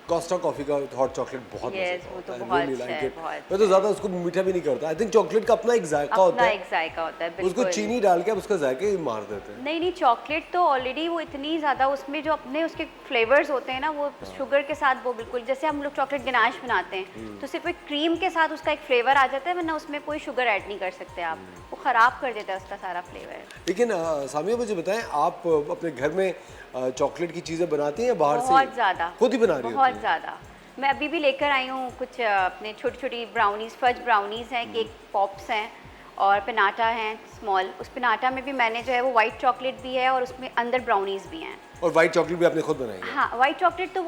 कोस्टा कॉफ़ी का हॉट चॉकलेट बहुत Yes, मज़े का वो होता तो है। बहुत Really अच्छा like है, it। बहुत मैं तो ज़्यादा उसको मीठा भी नहीं करता। आई थिंक चॉकलेट का अपना एक जायका होता अपना है, एक जायका होता है उसको बिल्कुल। चीनी डाल के आप उसका जायका ही मार देते हैं। नहीं चॉकलेट तो ऑलरेडी वो इतनी ज़्यादा उसमें जो अपने उसके फ्लेवर्स होते हैं ना वो शुगर के साथ वो बिल्कुल, जैसे हम लोग चॉकलेट गनाश बनाते हैं तो सिर्फ एक क्रीम के साथ उसका एक फ्लेवर आ जाता है, वरना उसमें कोई शुगर ऐड नहीं कर सकते आप। वो ख़राब कर देता है उसका सारा फ्लेवर। लेकिन सामिया मुझे बताएं, आप अपने घर में चॉकलेट की चीज़ें बनाती हैं या बाहर से? बहुत ज़्यादा, खुद ही बना रही बहुत होती हैं? ज़्यादा। मैं अभी भी लेकर आई हूँ कुछ अपने छोटी छोटी ब्राउनीज, फज ब्राउनीज हैं, केक पॉप्स हैं और पिनाटा हैं स्मॉल। उस पिनाटा में भी मैंने जो है वो वाइट चॉकलेट भी है और उसमें अंदर ब्राउनीज भी हैं। और वाइट चॉकलेट भी आपने खुद बनाई है? हाँ, वाइट चॉकलेट तो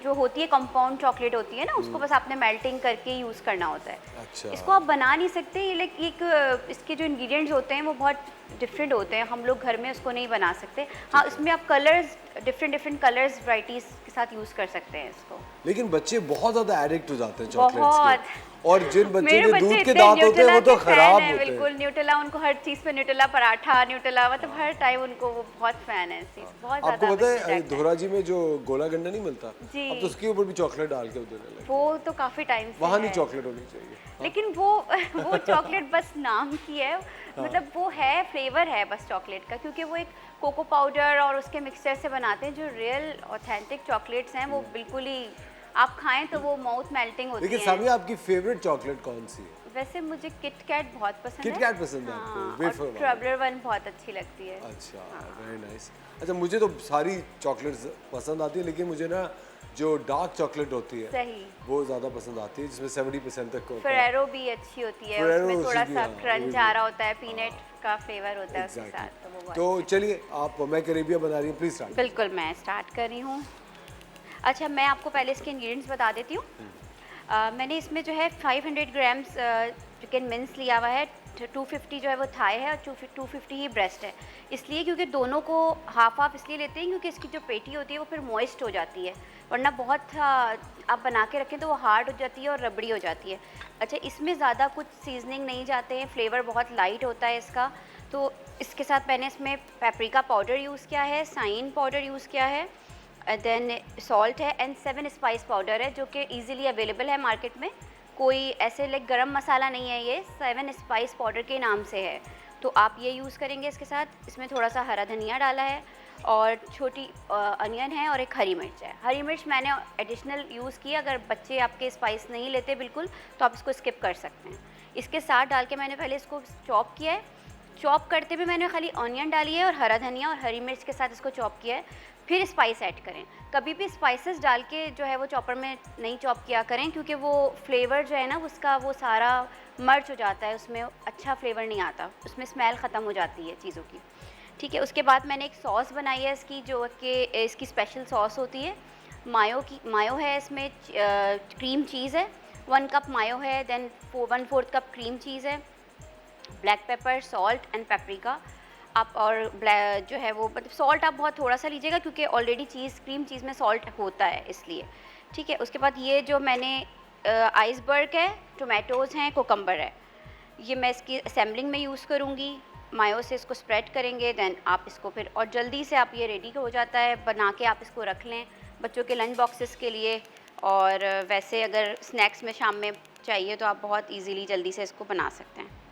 जो होती है कंपाउंड चॉकलेट होती है ना, उसको बस आपने मेल्टिंग करके यूज़ करना होता है। अच्छा। इसको आप बना नहीं सकते। ये लाइक एक इसके जो इंग्रेडिएंट्स होते हैं वो बहुत डिफरेंट होते हैं, हम लोग घर में उसको नहीं बना सकते। हाँ, इसमें आप कलर्स डिफरेंट कलर्स वैराइटीज़ के साथ यूज़ कर सकते हैं इसको। लेकिन बच्चे बहुत ज़्यादा एडिक्ट हो जाते हैं चॉकलेट्स बहुत। के। और जिन बच्चों मेरे के बच्चे दूध के इतने दांत होते हैं वो न्यूटेला तो के फैन खराब हैं, होते बिल्कुल हैं। न्यूटेला, उनको हर चीज़ पे न्यूटेला, पराठा न्यूटेला, मतलब हर टाइम उनको वो बहुत फैन है इस चीज़, बहुत ज़्यादा। आपको पता है बच्चे जाते हैं। धोरा जी में जो गोला गंडा नहीं मिलता, जी। अब तो उसके ऊपर भी चॉकलेट डाल के देने लगे। वो तो काफ़ी टाइम से वहाँ नहीं है। चॉकलेट होनी चाहिए। लेकिन वो चॉकलेट बस नाम की है, मतलब वो है फ्लेवर है बस चॉकलेट का, क्योंकि वो एक कोको पाउडर और उसके मिक्सचर से बनाते हैं। जो रियल ऑथेंटिक चॉकलेट्स हैं वो बिल्कुल ही आप खाएं तो वो माउथ मेल्टिंग होती लेकिन है। सामिया, आपकी फेवरेट चॉकलेट कौन सी है? वैसे मुझे किट कैट बहुत पसंद है। किट कैट पसंद है आपको? हाँ, वेफर और वाली? ट्रबलर वन बहुत अच्छी लगती है। अच्छा, वेरी नाइस। अच्छा, मुझे तो सारी चॉकलेट्स पसंद आती है, लेकिन मुझे ना जो डार्क चॉकलेट होती है सही। वो ज़्यादा पसंद आती है, जिसमें 70% तक होता है। फेरेरो भी अच्छी होती है, Ferrero उसमें थोड़ा Rocher भी, सा हाँ, क्रंच वो भी। आ रहा होता है, पीनट का फ्लेवर होता है उसके Exactly. साथ, तो वो बहुत तो चलिए, आप मैक अरेबिया बना रही हैं, प्लीज स्टार्ट। बिल्कुल मैं स्टार्ट कर रही हूँ। अच्छा, मैं आपको पहले इसके इंग्रेडिएंट्स बता देती हूँ। मैंने इसमें जो है 500 ग्राम्स चिकन मिन्स लिया हुआ है, 250 जो है वो थाई है और 250 ही ब्रेस्ट है। इसलिए क्योंकि दोनों को हाफ हाफ इसलिए लेते हैं क्योंकि इसकी जो पेटी होती है वो फिर मॉइस्ट हो जाती है, वरना बहुत आप बना के रखें तो वो हार्ड हो जाती है और रबड़ी हो जाती है। अच्छा, इसमें ज़्यादा कुछ सीजनिंग नहीं जाते हैं, फ्लेवर बहुत लाइट होता है इसका। तो इसके साथ मैंने इसमें पेपरिका पाउडर यूज़ किया है, साइन पाउडर यूज़ किया है, देन सॉल्ट है एंड 7 स्पाइस पाउडर है जो कि ईज़िली अवेलेबल है मार्केट में। कोई ऐसे लाइक गरम मसाला नहीं है, ये 7 स्पाइस पाउडर के नाम से है, तो आप ये यूज़ करेंगे इसके साथ। इसमें थोड़ा सा हरा धनिया डाला है और छोटी अनियन है और एक हरी मिर्च है। हरी मिर्च मैंने एडिशनल यूज़ की, अगर बच्चे आपके स्पाइस नहीं लेते बिल्कुल तो आप इसको स्किप कर सकते हैं। इसके साथ डाल के मैंने पहले इसको चॉप किया है। चॉप करते भी मैंने खाली ऑनियन डाली है और हरा धनिया और हरी मिर्च के साथ इसको चॉप किया है। फिर स्पाइस ऐड करें। कभी भी स्पाइसेस डाल के जो है वो चॉपर में नहीं चॉप किया करें, क्योंकि वो फ्लेवर जो है ना उसका वो सारा मर्ज हो जाता है, उसमें अच्छा फ्लेवर नहीं आता, उसमें स्मेल ख़त्म हो जाती है चीज़ों की। ठीक है, उसके बाद मैंने एक सॉस बनाई है इसकी, जो कि इसकी स्पेशल सॉस होती है मायो है इसमें, क्रीम चीज़ है, 1 कप मायो है, देन 1/4 कप क्रीम चीज़ है, black pepper, salt and paprika. आप और जो है वो मतलब सॉल्ट आप बहुत थोड़ा सा लीजिएगा, क्योंकि ऑलरेडी क्रीम चीज़ में सॉल्ट होता है इसलिए। ठीक है, उसके बाद ये जो मैंने आइसबर्ग है, टोमेटोज़ हैं, कोकम्बर है, ये मैं इसकी असेंबलिंग में यूज़ करूँगी। मायो से इसको स्प्रेड करेंगे, देन आप इसको फिर और जल्दी से आप ये रेडी हो जाता है बना के, आप इसको रख लें बच्चों के लंच बॉक्सेस के लिए। और वैसे अगर स्नैक्स में शाम में चाहिए तो आप बहुत इजीली जल्दी से इसको बना सकते हैं।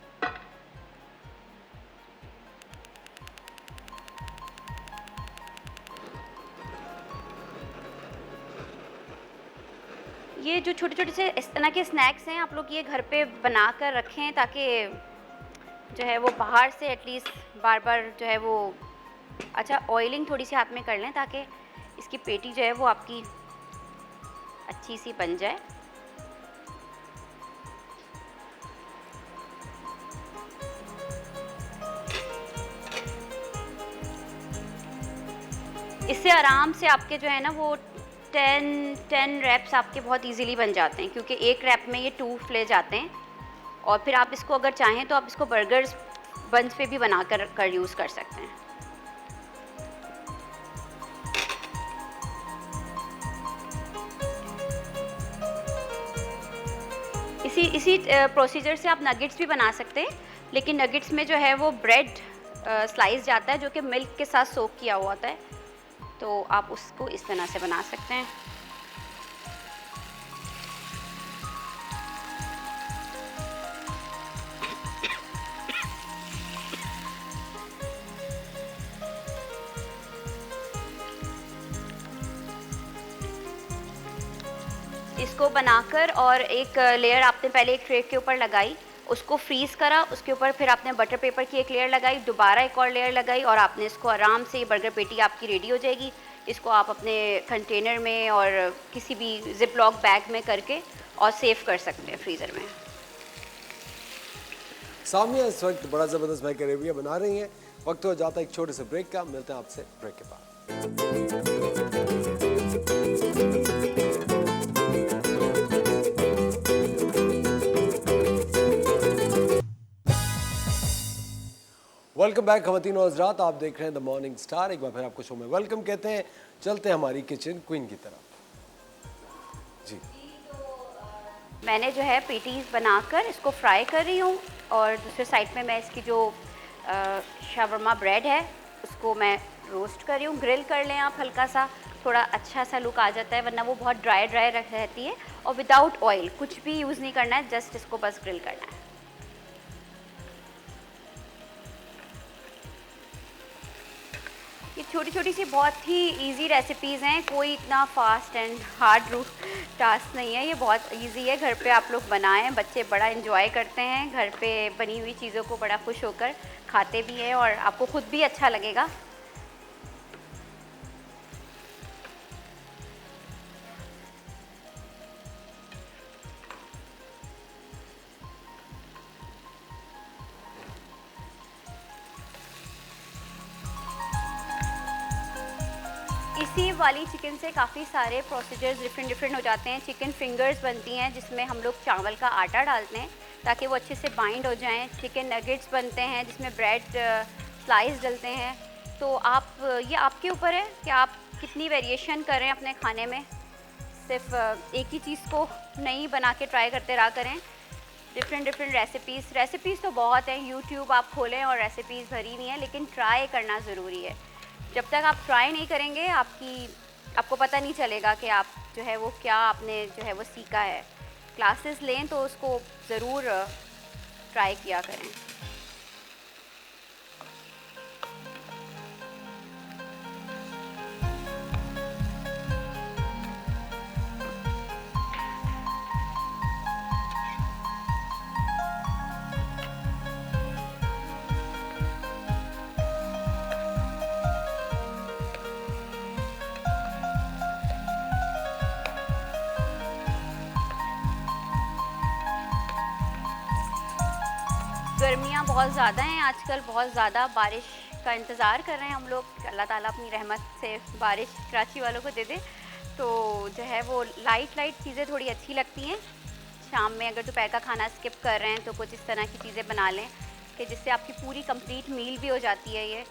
ये जो छोटे छोटे से इस तरह के स्नैक्स हैं, आप लोग ये घर पे बना कर रखें, ताकि जो है वो बाहर से एटलीस्ट बार बार जो है वो अच्छा ऑयलिंग थोड़ी सी हाथ में कर लें, ताकि इसकी पेटी जो है वो आपकी अच्छी सी बन जाए। इससे आराम से आपके जो है ना वो 10 रैप्स आपके बहुत इजीली बन जाते हैं, क्योंकि एक रैप में ये 2 फ्ले जाते हैं। और फिर आप इसको अगर चाहें तो आप इसको बर्गर्स बंस पे भी बना कर यूज़ कर सकते हैं। इसी प्रोसीजर से आप नगेट्स भी बना सकते हैं, लेकिन नगेट्स में जो है वो ब्रेड स्लाइस जाता है, जो कि मिल्क के साथ सोक किया हुआ होता है, तो आप उसको इस तरह से बना सकते हैं। इसको बनाकर और एक लेयर आपने पहले एक ट्रे के ऊपर लगाई, उसको फ्रीज़ करा, उसके ऊपर फिर आपने बटर पेपर की एक लेयर लगाई, दोबारा एक और लेयर लगाई, और आपने इसको आराम से, ये बर्गर पेटी आपकी रेडी हो जाएगी। इसको आप अपने कंटेनर में और किसी भी जिप लॉक बैग में करके और सेव कर सकते हैं फ्रीज़र में। सामिया इस वक्त बड़ा ज़बरदस्त मैकेरोनिया बना रही हैं। वक्त हो जाता है एक छोटे से ब्रेक का, मिलते हैं आपसे ब्रेक के बाद। वेलकम बैक ख़वातीन और हज़रात, आप देख रहे हैं द मॉर्निंग स्टार। एक बार फिर आपको शो में वेलकम कहते हैं। चलते हैं हमारी किचन क्वीन की तरफ। जी, मैंने जो है पेटीज बनाकर इसको फ्राई कर रही हूँ, और दूसरे साइड में मैं इसकी जो शावरमा ब्रेड है उसको मैं रोस्ट कर रही हूँ। ग्रिल कर लें आप हल्का सा, थोड़ा अच्छा सा लुक आ जाता है, वरना वो बहुत ड्राई रहती है। और विदाउट ऑयल कुछ भी यूज़ नहीं करना है, जस्ट इसको बस ग्रिल करना है। ये छोटी छोटी सी बहुत ही इजी रेसिपीज़ हैं, कोई इतना फास्ट एंड हार्ड टास्क नहीं है, ये बहुत इजी है। घर पे आप लोग बनाएं, बच्चे बड़ा एंजॉय करते हैं, घर पे बनी हुई चीज़ों को बड़ा खुश होकर खाते भी हैं, और आपको खुद भी अच्छा लगेगा। इसी वाली चिकन से काफ़ी सारे प्रोसीजर्स डिफरेंट हो जाते हैं। चिकन फिंगर्स बनती हैं जिसमें हम लोग चावल का आटा डालते हैं ताकि वो अच्छे से बाइंड हो जाएं। चिकन नगेट्स बनते हैं जिसमें ब्रेड स्लाइस डलते हैं। तो आप ये आपके ऊपर है कि आप कितनी वेरिएशन करें अपने खाने में, सिर्फ एक ही चीज़ को नहीं बना के ट्राई करते रहा करें। डिफरेंट रेसिपीज़ तो बहुत हैं, यूट्यूब आप खोलें और रेसिपीज़ भरी हुई हैं, लेकिन ट्राई करना ज़रूरी है। जब तक आप ट्राई नहीं करेंगे आपको पता नहीं चलेगा कि आप जो है वो क्या आपने जो है वो सीखा है। क्लासेस लें तो उसको ज़रूर ट्राई किया करें। गर्मियाँ बहुत ज़्यादा हैं आजकल, बहुत ज़्यादा बारिश का इंतज़ार कर रहे हैं हम लोग, अल्लाह ताला अपनी रहमत से बारिश कराची वालों को दे दे। तो जो है वो लाइट चीज़ें थोड़ी अच्छी लगती हैं। शाम में अगर दोपहर का खाना स्किप कर रहे हैं तो कुछ इस तरह की चीज़ें बना लें कि जिससे आपकी पूरी कंप्लीट मील भी हो जाती है ये।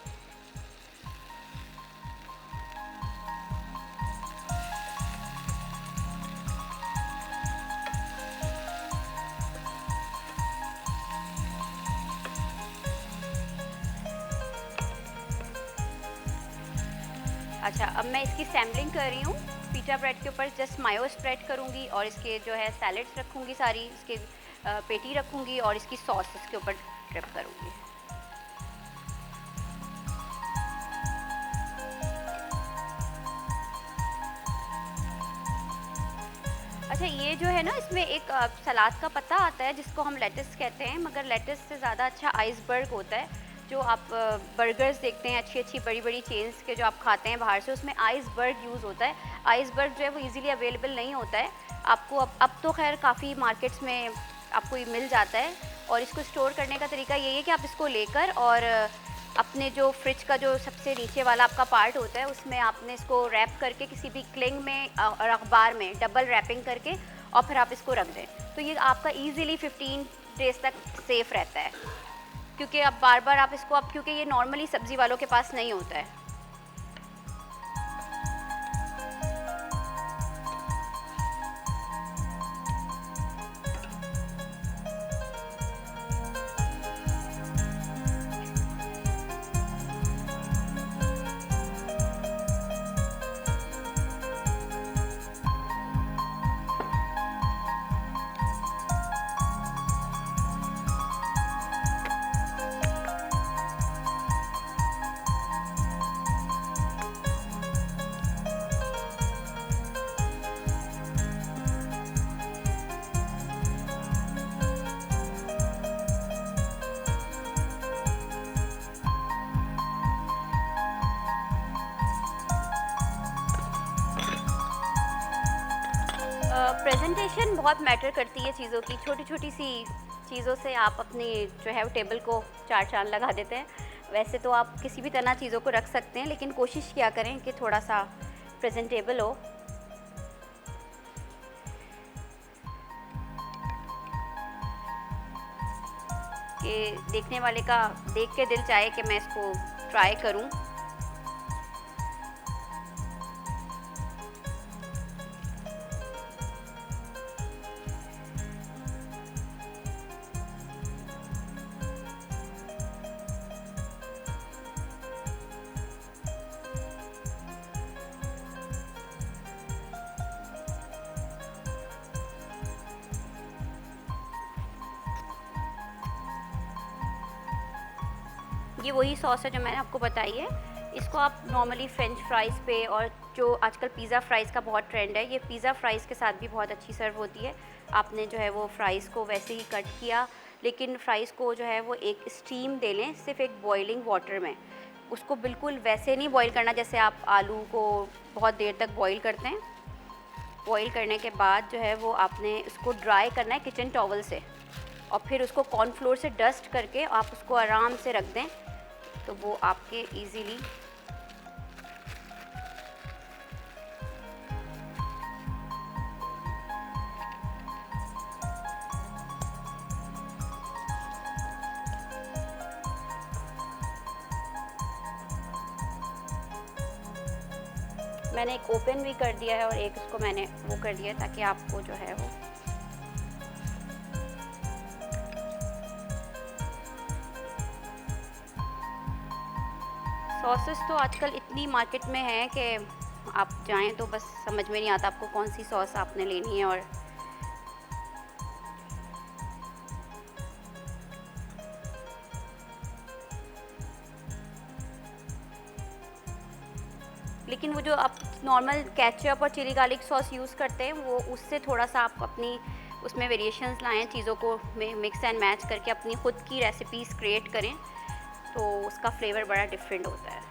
अच्छा, अब मैं इसकी सैम्पलिंग कर रही हूँ। पिज़्ज़ा ब्रेड के ऊपर जस्ट मायो स्प्रेड करूँगी और इसके जो है सैलड्स रखूँगी, सारी इसके पेटी रखूँगी और इसकी सॉस इसके ऊपर ड्रिप करूँगी। अच्छा, ये जो है ना, इसमें एक सलाद का पत्ता आता है जिसको हम लेटस कहते हैं, मगर लेटस से ज़्यादा अच्छा आइसबर्ग होता है। जो आप बर्गर्स देखते हैं अच्छी बड़ी चेन्स के जो आप खाते हैं बाहर से, उसमें आइसबर्ग यूज़ होता है। आइसबर्ग जो है वो इजीली अवेलेबल नहीं होता है आपको। अब तो खैर काफ़ी मार्केट्स में आपको ये मिल जाता है। और इसको स्टोर करने का तरीका यही है कि आप इसको लेकर और अपने जो फ्रिज का जो सबसे नीचे वाला आपका पार्ट होता है उसमें आपने इसको रैप करके किसी भी क्लिंग में और अखबार में डबल रैपिंग करके और फिर आप इसको रख दें, तो ये आपका ईज़िली 15 डेज़ तक सेफ़ रहता है। क्योंकि अब बार आप इसको, अब क्योंकि ये नॉर्मली सब्ज़ी वालों के पास नहीं होता है। प्रेजेंटेशन बहुत मैटर करती है चीज़ों की। छोटी सी चीज़ों से आप अपनी जो है वो टेबल को चार चांद लगा देते हैं। वैसे तो आप किसी भी तरह चीज़ों को रख सकते हैं, लेकिन कोशिश किया करें कि थोड़ा सा प्रेजेंटेबल हो। कि देखने वाले का देख के दिल चाहे कि मैं इसको ट्राई करूं। ये वही सॉस है जो मैंने आपको बताई है। इसको आप नॉर्मली फ्रेंच फ्राइज़ पे, और जो आजकल पिज़्ज़ा फ्राइज़ का बहुत ट्रेंड है, ये पिज़्ज़ा फ्राइज़ के साथ भी बहुत अच्छी सर्व होती है। आपने जो है वो फ्राइज़ को वैसे ही कट किया, लेकिन फ्राइज़ को जो है वो एक स्टीम दे लें, सिर्फ एक बॉइलिंग वाटर में। उसको बिल्कुल वैसे नहीं बॉईल करना जैसे आप आलू को बहुत देर तक बॉईल करते हैं। बॉईल करने के बाद जो है वो आपने उसको ड्राई करना है किचन टॉवल से, और फिर उसको कॉर्नफ्लोर से डस्ट करके आप उसको आराम से रख दें, तो वो आपके इजीली मैंने एक ओपन भी कर दिया है और एक उसको मैंने वो कर दिया है ताकि आपको जो है वो सॉसेस तो आजकल इतनी मार्केट में है कि आप जाएं तो बस समझ में नहीं आता आपको कौन सी सॉस आपने लेनी है। और लेकिन वो जो आप नॉर्मल केचप और चिली गार्लिक सॉस यूज़ करते हैं वो उससे थोड़ा सा आप अपनी उसमें वेरिएशंस लाएं, चीज़ों को मिक्स एंड मैच करके अपनी खुद की रेसिपीज़ क्रिएट करें, तो उसका फ्लेवर बड़ा डिफरेंट होता है।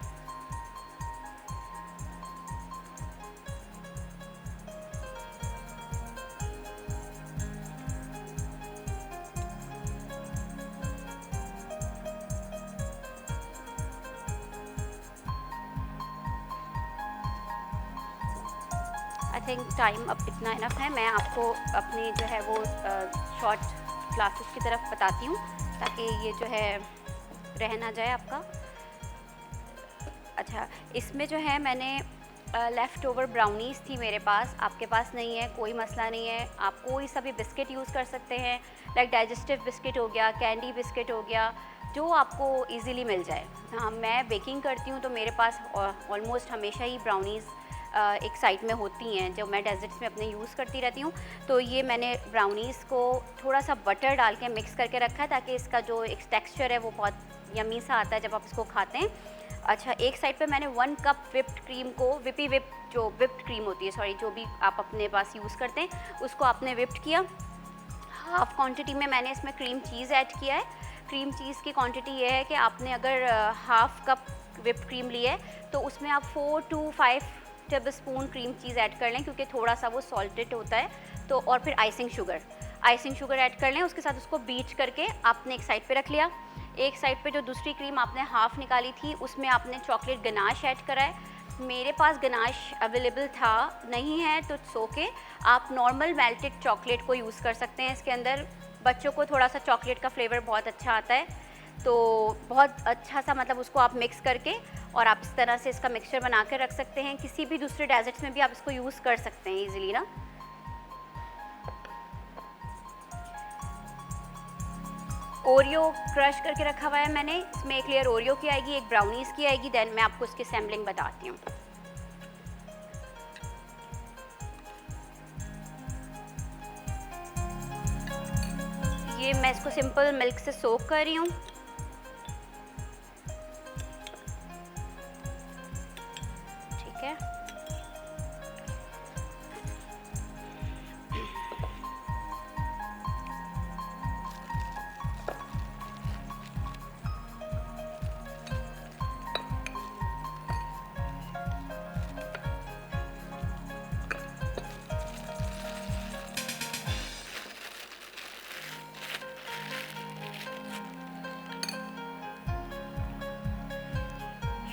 आई थिंक टाइम अब इतना इनफ है। मैं आपको अपनी जो है वो शॉर्ट क्लासेस की तरफ बताती हूँ ताकि ये जो है रह ना जाए आपका। अच्छा, इसमें जो है मैंने लेफ़्ट ओवर ब्राउनीज़ थी मेरे पास, आपके पास नहीं है कोई मसला नहीं है, आप कोई सा भी बिस्किट यूज़ कर सकते हैं, लाइक डाइजेस्टिव बिस्किट हो गया, कैंडी बिस्किट हो गया, जो आपको इजीली मिल जाए। हाँ, मैं बेकिंग करती हूँ तो मेरे पास ऑलमोस्ट हमेशा ही ब्राउनीज़ एक साइड में होती हैं जो मैं डेजर्ट्स में अपने यूज़ करती रहती हूँ। तो ये मैंने ब्राउनीज़ को थोड़ा सा बटर डाल के मिक्स करके रखा है ताकि इसका जो एक टेक्सचर है वो बहुत यमी सा आता है जब आप इसको खाते हैं। अच्छा, एक साइड पे मैंने 1 कप विप्ड क्रीम को जो विप्ड क्रीम होती है, सॉरी, जो भी आप अपने पास यूज़ करते हैं उसको आपने विप्ड किया। हाफ़ क्वांटिटी में मैंने इसमें क्रीम चीज़ ऐड किया है। क्रीम चीज़ की क्वांटिटी ये है कि आपने अगर हाफ़ कप विप्ड क्रीम ली है तो उसमें आप 4 to 5 table spoon cream cheese add कर लें क्योंकि थोड़ा सा वो सॉल्टेड होता है। तो और फिर आइसिंग शुगर ऐड कर लें, उसके साथ उसको बीट करके आपने एक साइड पे रख लिया। एक साइड पे जो दूसरी क्रीम आपने हाफ़ निकाली थी उसमें आपने चॉकलेट गनाश ऐड करा है। मेरे पास गनाश अवेलेबल था, नहीं है तो इट्स ओके, आप नॉर्मल मेल्टेड चॉकलेट को यूज़ कर सकते हैं। इसके अंदर बच्चों को थोड़ा सा चॉकलेट का फ्लेवर बहुत अच्छा आता है, तो बहुत अच्छा सा मतलब उसको आप मिक्स करके और आप इस तरह से इसका मिक्सचर बना कर रख सकते हैं। किसी भी दूसरे डेजर्ट्स में भी आप इसको यूज़ कर सकते हैं इजीली ना। ओरियो क्रश करके रखा हुआ है मैंने, इसमें एक लेयर ओरियो की आएगी, एक ब्राउनीज़ की आएगी, देन मैं आपको इसकी सैम्पलिंग बताती हूँ। ये मैं इसको सिंपल मिल्क से सोक कर रही हूँ। ठीक है,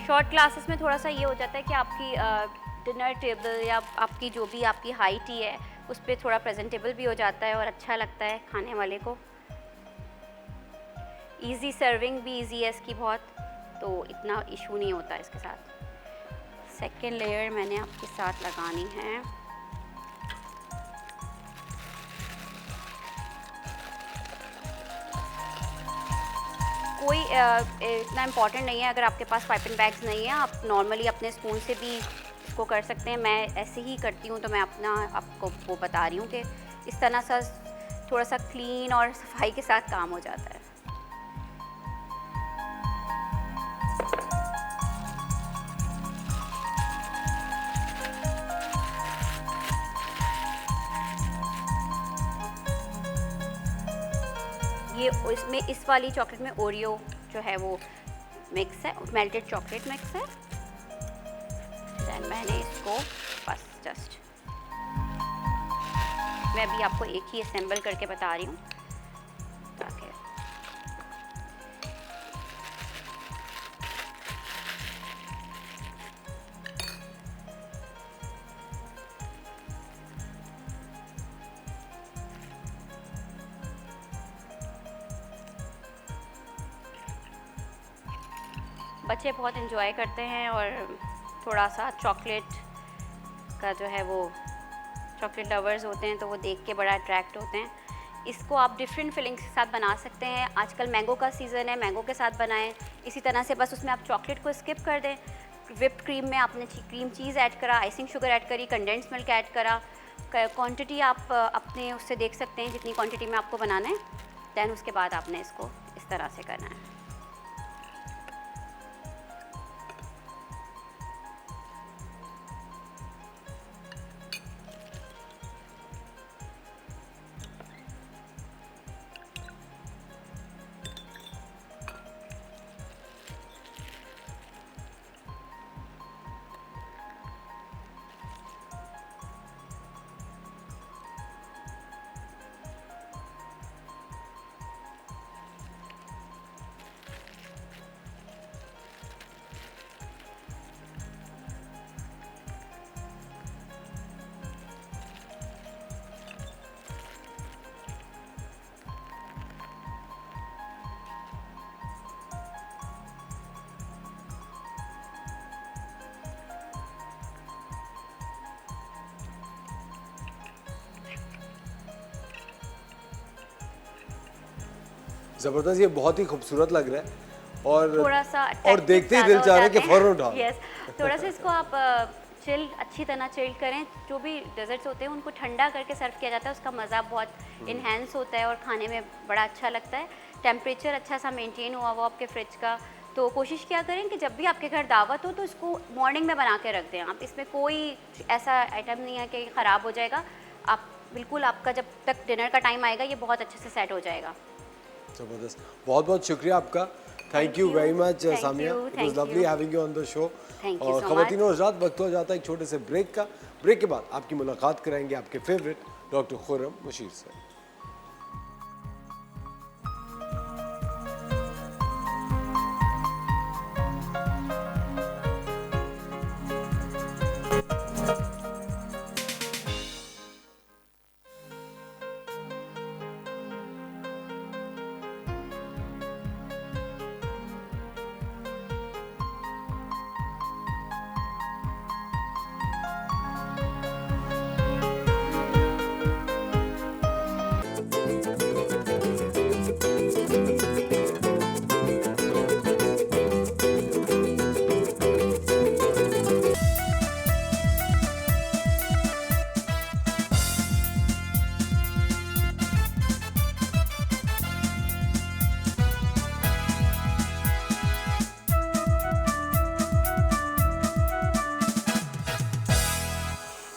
शॉर्ट क्लासेस में थोड़ा सा ये हो जाता है कि आपकी डिनर टेबल या आपकी जो भी आपकी हाइट ही है उस पर थोड़ा प्रेजेंटेबल भी हो जाता है और अच्छा लगता है खाने वाले को। इजी सर्विंग भी इजी है इसकी बहुत, तो इतना इशू नहीं होता इसके साथ। सेकेंड लेयर मैंने आपके साथ लगानी है। कोई इतना इम्पॉर्टेंट नहीं है, अगर आपके पास पाइपिंग बैग्स नहीं है आप नॉर्मली अपने स्पून से भी इसको कर सकते हैं। मैं ऐसे ही करती हूँ तो मैं आपको वो बता रही हूँ कि इस तरह सा थोड़ा सा क्लीन और सफाई के साथ काम हो जाता है। ये इसमें इस वाली चॉकलेट में ओरियो जो है वो मिक्स है, मेल्टेड चॉकलेट मिक्स है। देन मैंने इसको बस जस्ट मैं अभी आपको एक ही असेंबल करके बता रही हूँ ताकि बच्चे बहुत इन्जॉय करते हैं और थोड़ा सा चॉकलेट का जो है वो चॉकलेट लवर्स होते हैं तो वो देख के बड़ा अट्रैक्ट होते हैं। इसको आप डिफरेंट फिलिंग्स के साथ बना सकते हैं। आजकल मैंगो का सीज़न है, मैंगो के साथ बनाएं। इसी तरह से बस उसमें आप चॉकलेट को स्किप कर दें। विप्ड क्रीम में आपने क्रीम चीज़ ऐड करा, आइसिंग शुगर ऐड करी, कंडेंस मिल्क ऐड करा। क्वांटिटी आप अपने उससे देख सकते हैं जितनी क्वांटिटी में आपको बनाना है। दैन उसके बाद आपने इसको इस तरह से करना है। ज़बरदस्त, ये बहुत ही खूबसूरत लग रहा है और थोड़ा सा और देखते ही दिल चाह रहा है कि फ़ौरन उठा लो। यस, थोड़ा सा इसको आप चिल अच्छी तरह चिल करें। जो भी डेजर्ट्स होते हैं उनको ठंडा करके सर्व किया जाता है, उसका मज़ा बहुत इन्हेंस होता है और खाने में बड़ा अच्छा लगता है। टेम्परेचर अच्छा सा मेंटेन हुआ वो आपके फ्रिज का। तो कोशिश क्या करें कि जब भी आपके घर दावत हो तो इसको मॉर्निंग में बना के रख दें आप। इसमें कोई ऐसा आइटम नहीं है कि ख़राब हो जाएगा। आप बिल्कुल, आपका जब तक डिनर का टाइम आएगा ये बहुत अच्छे से सेट हो जाएगा। ज़बरदस्त, बहुत बहुत शुक्रिया आपका। Thank you very much Samia, it was lovely having you on the show. Thank you और so ख़वातीन और हज़रात, वक्त हो जाता है एक छोटे से ब्रेक का। ब्रेक के बाद आपकी मुलाकात कराएंगे आपके फेवरेट डॉक्टर खुर्रम मुशीर से।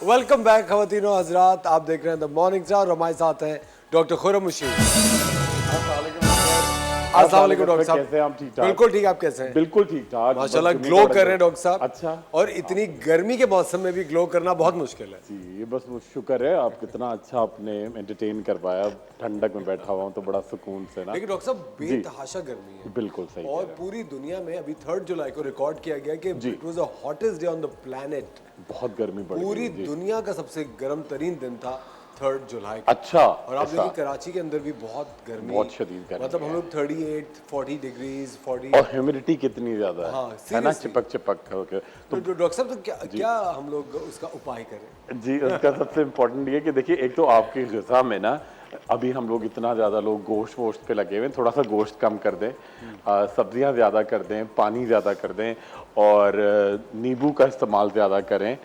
वेलकम बैक ख़वातीन और हज़रात, आप देख रहे हैं द मॉर्निंग स्टार और हमारे साथ हैं डॉक्टर खुर्रम मुशीर। अस्सलाम वालेकुम डॉक्टर साहब, कैसे हैं आप? ठीक ठाक? बिल्कुल ठीक, आप कैसे हैं? बिल्कुल ठीक ठाक, माशाल्लाह बस ग्लो दुनिया कर रहे हैं डॉक्टर साहब। अच्छा। और इतनी गर्मी के मौसम में भी ग्लो करना बहुत मुश्किल है। जी, ये बस वो शुक्र है आप कितना अच्छा आपने एंटरटेन कर पाया। ठंडक में बैठा हुआ हूँ तो बड़ा सुकून से ना। लेकिन डॉक्टर साहब बेतहाशा गर्मी है बिल्कुल सही और कह रहे पूरी दुनिया में अभी 3 जुलाई को रिकॉर्ड किया गया कि it was the hottest day on the planet. हैं। बहुत गर्मी बढ़ पूरी गई। जी। दुनिया का सबसे गर्म तरीन दिन था 3 जुलाई को। अच्छा, और आप ऐसा। देखिए कराची के अंदर भी बहुत गर्मी, बहुत शदीद गर्मी मतलब हम है। लोग 38 40 डिग्रीज 40। और ह्यूमिडिटी कितनी ज्यादा है, हाँ, है ना? seriously। चिपक चिपक होके तो डॉक्टर साहब, तो क्या हम लोग उसका उपाय करें? जी, उसका सबसे इम्पोर्टेंट ये कि देखिए, एक तो आपकी ग़िज़ा में ना अभी हम लोग इतना ज़्यादा लोग गोश्त वोश्त पे लगे हुए हैं, थोड़ा सा गोश्त कम कर दें, सब्जियां ज़्यादा कर दें, पानी ज़्यादा कर दें और नींबू का इस्तेमाल ज़्यादा करें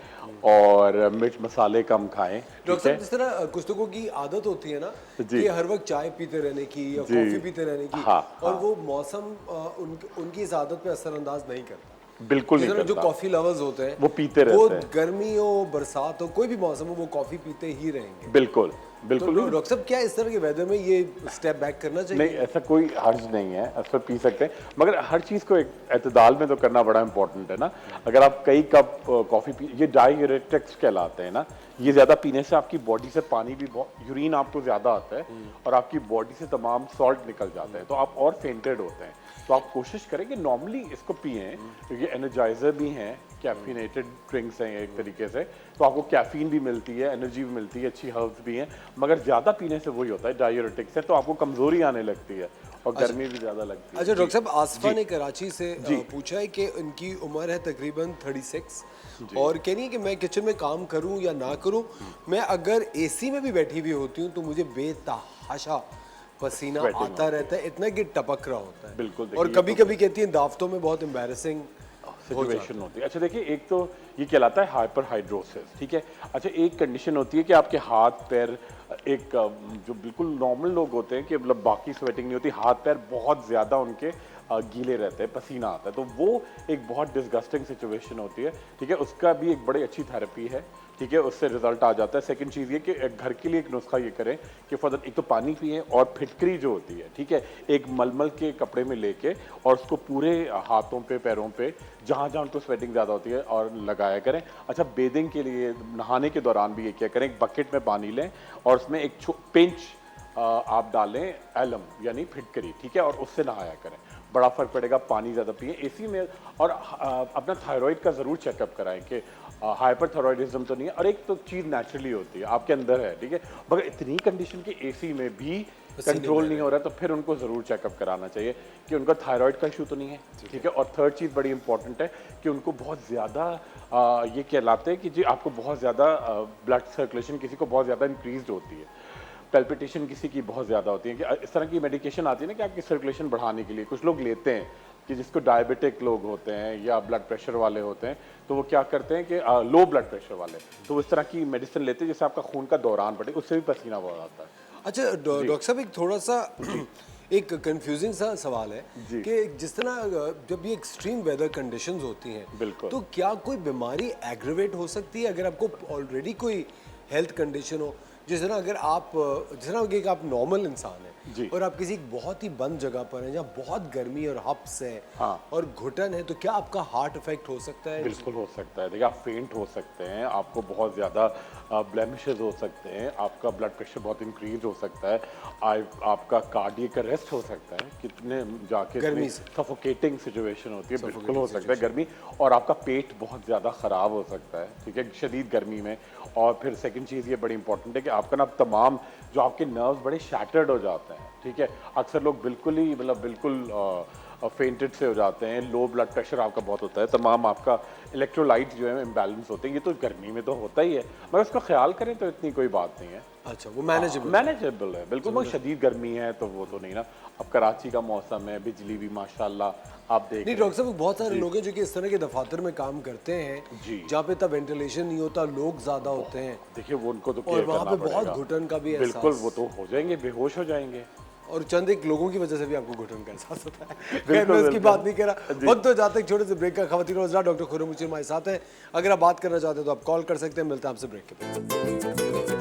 और मिर्च मसाले कम खाएं। डॉक्टर ठीक साहब, है? जिस तरह कुछ लोगों की आदत होती है ना जी। कि हर वक्त चाय पीते रहने की या जी। कॉफी पीते रहने की, हाँ, और हाँ। वो मौसम उनकी इस आदत पे असरअंदाज नहीं करता। बिल्कुल जिस नहीं तरह जो करता। कॉफी लवर्स होते हैं वो पीते वो रहते हैं। गर्मी हो बरसात हो कोई भी मौसम हो वो कॉफी पीते ही रहेंगे। बिल्कुल बिल्कुल तो नहीं। डॉक्टर साहब, क्या इस तरह के वेदर में ये स्टेप बैक करना चाहिए? नहीं, ऐसा कोई हर्ज नहीं है, ऐसा पी सकते हैं, मगर हर चीज़ को एक एतदाल में तो करना बड़ा इंपॉर्टेंट है ना। अगर आप कई कप कॉफ़ी पी, ये डाययूरेटिक्स कहलाते हैं ना, ये ज़्यादा पीने से आपकी बॉडी से पानी भी बहुत, यूरिन आपको ज़्यादा आता है और आपकी बॉडी से तमाम सॉल्ट निकल जाता है, तो आप और फेंटेड होते हैं। तो आप कोशिश करें कि नॉर्मली इसको पिएं, क्योंकि एनर्जाइजर भी हैं, कैफिनेटेड ड्रिंक्स हैं एक तरीके से, तो आपको कैफीन भी मिलती है, एनर्जी भी मिलती है, अच्छी हर्ब्स भी हैं, मगर ज़्यादा पीने से वही होता है डाययूरेटिक्स से, तो आपको कमज़ोरी आने लगती है और गर्मी भी ज़्यादा लगती है। अच्छा डॉक्टर साहब, आसफा जी। ने कराची से पूछा है कि उनकी उम्र है तकरीबन 36 और कह रही है कि मैं किचन में काम करूं या ना करूं, मैं अगर एसी में भी बैठी हुई होती हूं तो मुझे बेतहाशा पसीना Sweating आता रहता है, इतना कि टपक रहा होता है। बिल्कुल, देखिए, और ये कभी तो- कभी कहती हैं दावतों में बहुत एम्बैरेसिंग सिचुएशन होती है। अच्छा देखिए, एक तो ये कहलाता है हाइपर हाइड्रोसिस, ठीक है। अच्छा, एक कंडीशन होती है कि आपके हाथ पैर, एक जो बिल्कुल नॉर्मल लोग होते हैं कि मतलब बाकी स्वेटिंग नहीं होती, हाथ पैर बहुत ज़्यादा उनके गीले रहते हैं, पसीना आता है, तो वो एक बहुत डिस्गस्टिंग सिचुएशन होती है, ठीक है। उसका भी एक बड़ी अच्छी थेरेपी है, ठीक है, उससे रिजल्ट आ जाता है। सेकंड चीज़ ये कि घर के लिए एक नुस्खा ये करें कि फॉर एक तो पानी पिए और फिटकरी जो होती है, ठीक है, एक मलमल के कपड़े में लेके और उसको पूरे हाथों पे पैरों पे जहाँ जहाँ उनको स्वेटिंग ज़्यादा होती है और लगाया करें। अच्छा, बेदिंग के लिए नहाने के दौरान भी ये क्या करें, एक बकेट में पानी लें और उसमें एक पिंच आप डालें एलम यानी फिटकरी, ठीक है, और उससे नहाया करें, बड़ा फर्क पड़ेगा। पानी ज़्यादा पिए एसी में और अपना थायराइड का ज़रूर चेकअप कराएं कि हाइपरथायराइडिज्म तो नहीं है। और एक तो चीज़ नेचुरली होती है, आपके अंदर है, ठीक है, मगर इतनी कंडीशन की एसी में भी कंट्रोल नहीं हो रहा है तो फिर उनको ज़रूर चेकअप कराना चाहिए कि उनका थायराइड का इशू तो नहीं है, ठीक है। और थर्ड चीज़ बड़ी इंपॉर्टेंट है कि उनको बहुत ज़्यादा ये कहलाते हैं कि जी आपको बहुत ज़्यादा ब्लड सर्कुलेशन किसी को बहुत ज़्यादा इंक्रीज होती है, पेल्पिटेशन किसी की बहुत ज़्यादा होती है कि इस तरह की मेडिकेशन आती है ना कि आपकी सर्कुलेशन बढ़ाने के लिए कुछ लोग लेते हैं कि जिसको डायबिटिक लोग होते हैं या ब्लड प्रेशर वाले होते हैं तो वो क्या करते हैं कि लो ब्लड प्रेशर वाले तो वो इस तरह की मेडिसिन लेते हैं जिससे आपका खून का दौरान बढ़े, उससे भी पसीना बहुत आता है। अच्छा डॉक्टर साहब, एक थोड़ा सा एक कंफ्यूजिंग सा सवाल है कि जिस तरह जब ये एक्सट्रीम वेदर कंडीशंस होती हैं, बिल्कुल, तो क्या कोई बीमारी एग्रीवेट हो सकती है अगर आपको ऑलरेडी कोई हेल्थ कंडीशन हो? जिस तरह अगर आप जिस तरह कि आप नॉर्मल इंसान हैं और आप किसी बहुत ही बंद जगह पर हैं जहाँ बहुत गर्मी और हब्स है और घुटन है, तो क्या आपका हार्ट इफेक्ट हो सकता है? बिल्कुल हो सकता है। देखिए, आप फेंट हो सकते हैं, आपको बहुत ज़्यादा ब्लेमिशेस हो सकते हैं, आपका ब्लड प्रेशर बहुत इंक्रीज हो सकता है, आपका कार्डियक अरेस्ट हो सकता है, कितने जाके गर्मी सफोकेटिंग सिचुएशन होती है, बिल्कुल हो सकता है गर्मी, और आपका पेट बहुत ज़्यादा ख़राब हो सकता है, ठीक है, शदीद गर्मी में। और फिर सेकंड चीज़ ये बड़ी इंपॉर्टेंट है कि आपका ना तमाम जो आपके नर्व्स बड़े शैटर्ड हो जाते हैं, ठीक है, अक्सर लोग बिल्कुल ही मतलब बिल्कुल फेंटेड से हो जाते हैं, लो ब्लड प्रेशर आपका बहुत होता है, तमाम आपका इलेक्ट्रोलाइट जो है इम्बैलेंस होते हैं, ये तो गर्मी में तो होता ही है, मगर उसका ख्याल करें तो इतनी कोई बात नहीं है। अच्छा, वो मैनेजेबल है बिल्कुल। बहुत शदीद गर्मी है तो वो तो नहीं ना। अब कराची का मौसम है, बिजली भी माशाल्लाह आप देख नहीं डॉक्टर साहब, बहुत सारे लोग हैं जो कि इस तरह के दफातर में काम करते हैं जहाँ पे तब वेंटिलेशन नहीं होता, लोग ज्यादा होते हैं, देखिए वो उनको तो और वहाँ पे बहुत घुटन का भी एहसास, बिल्कुल वो तो हो जाएंगे, बेहोश हो जाएंगे, और चंद एक लोगों की वजह से भी आपको घुटन का एहसास होता है। खैर मैं उसकी बात नहीं कर रहा, वक्त तो जाते एक छोटे से ब्रेक का। खवातीन और हज़रात, डॉक्टर खुर्रम मुशीर हमारे साथ हैं, अगर आप बात करना चाहते हैं तो आप कॉल कर सकते हैं। मिलते हैं आपसे ब्रेक के बाद।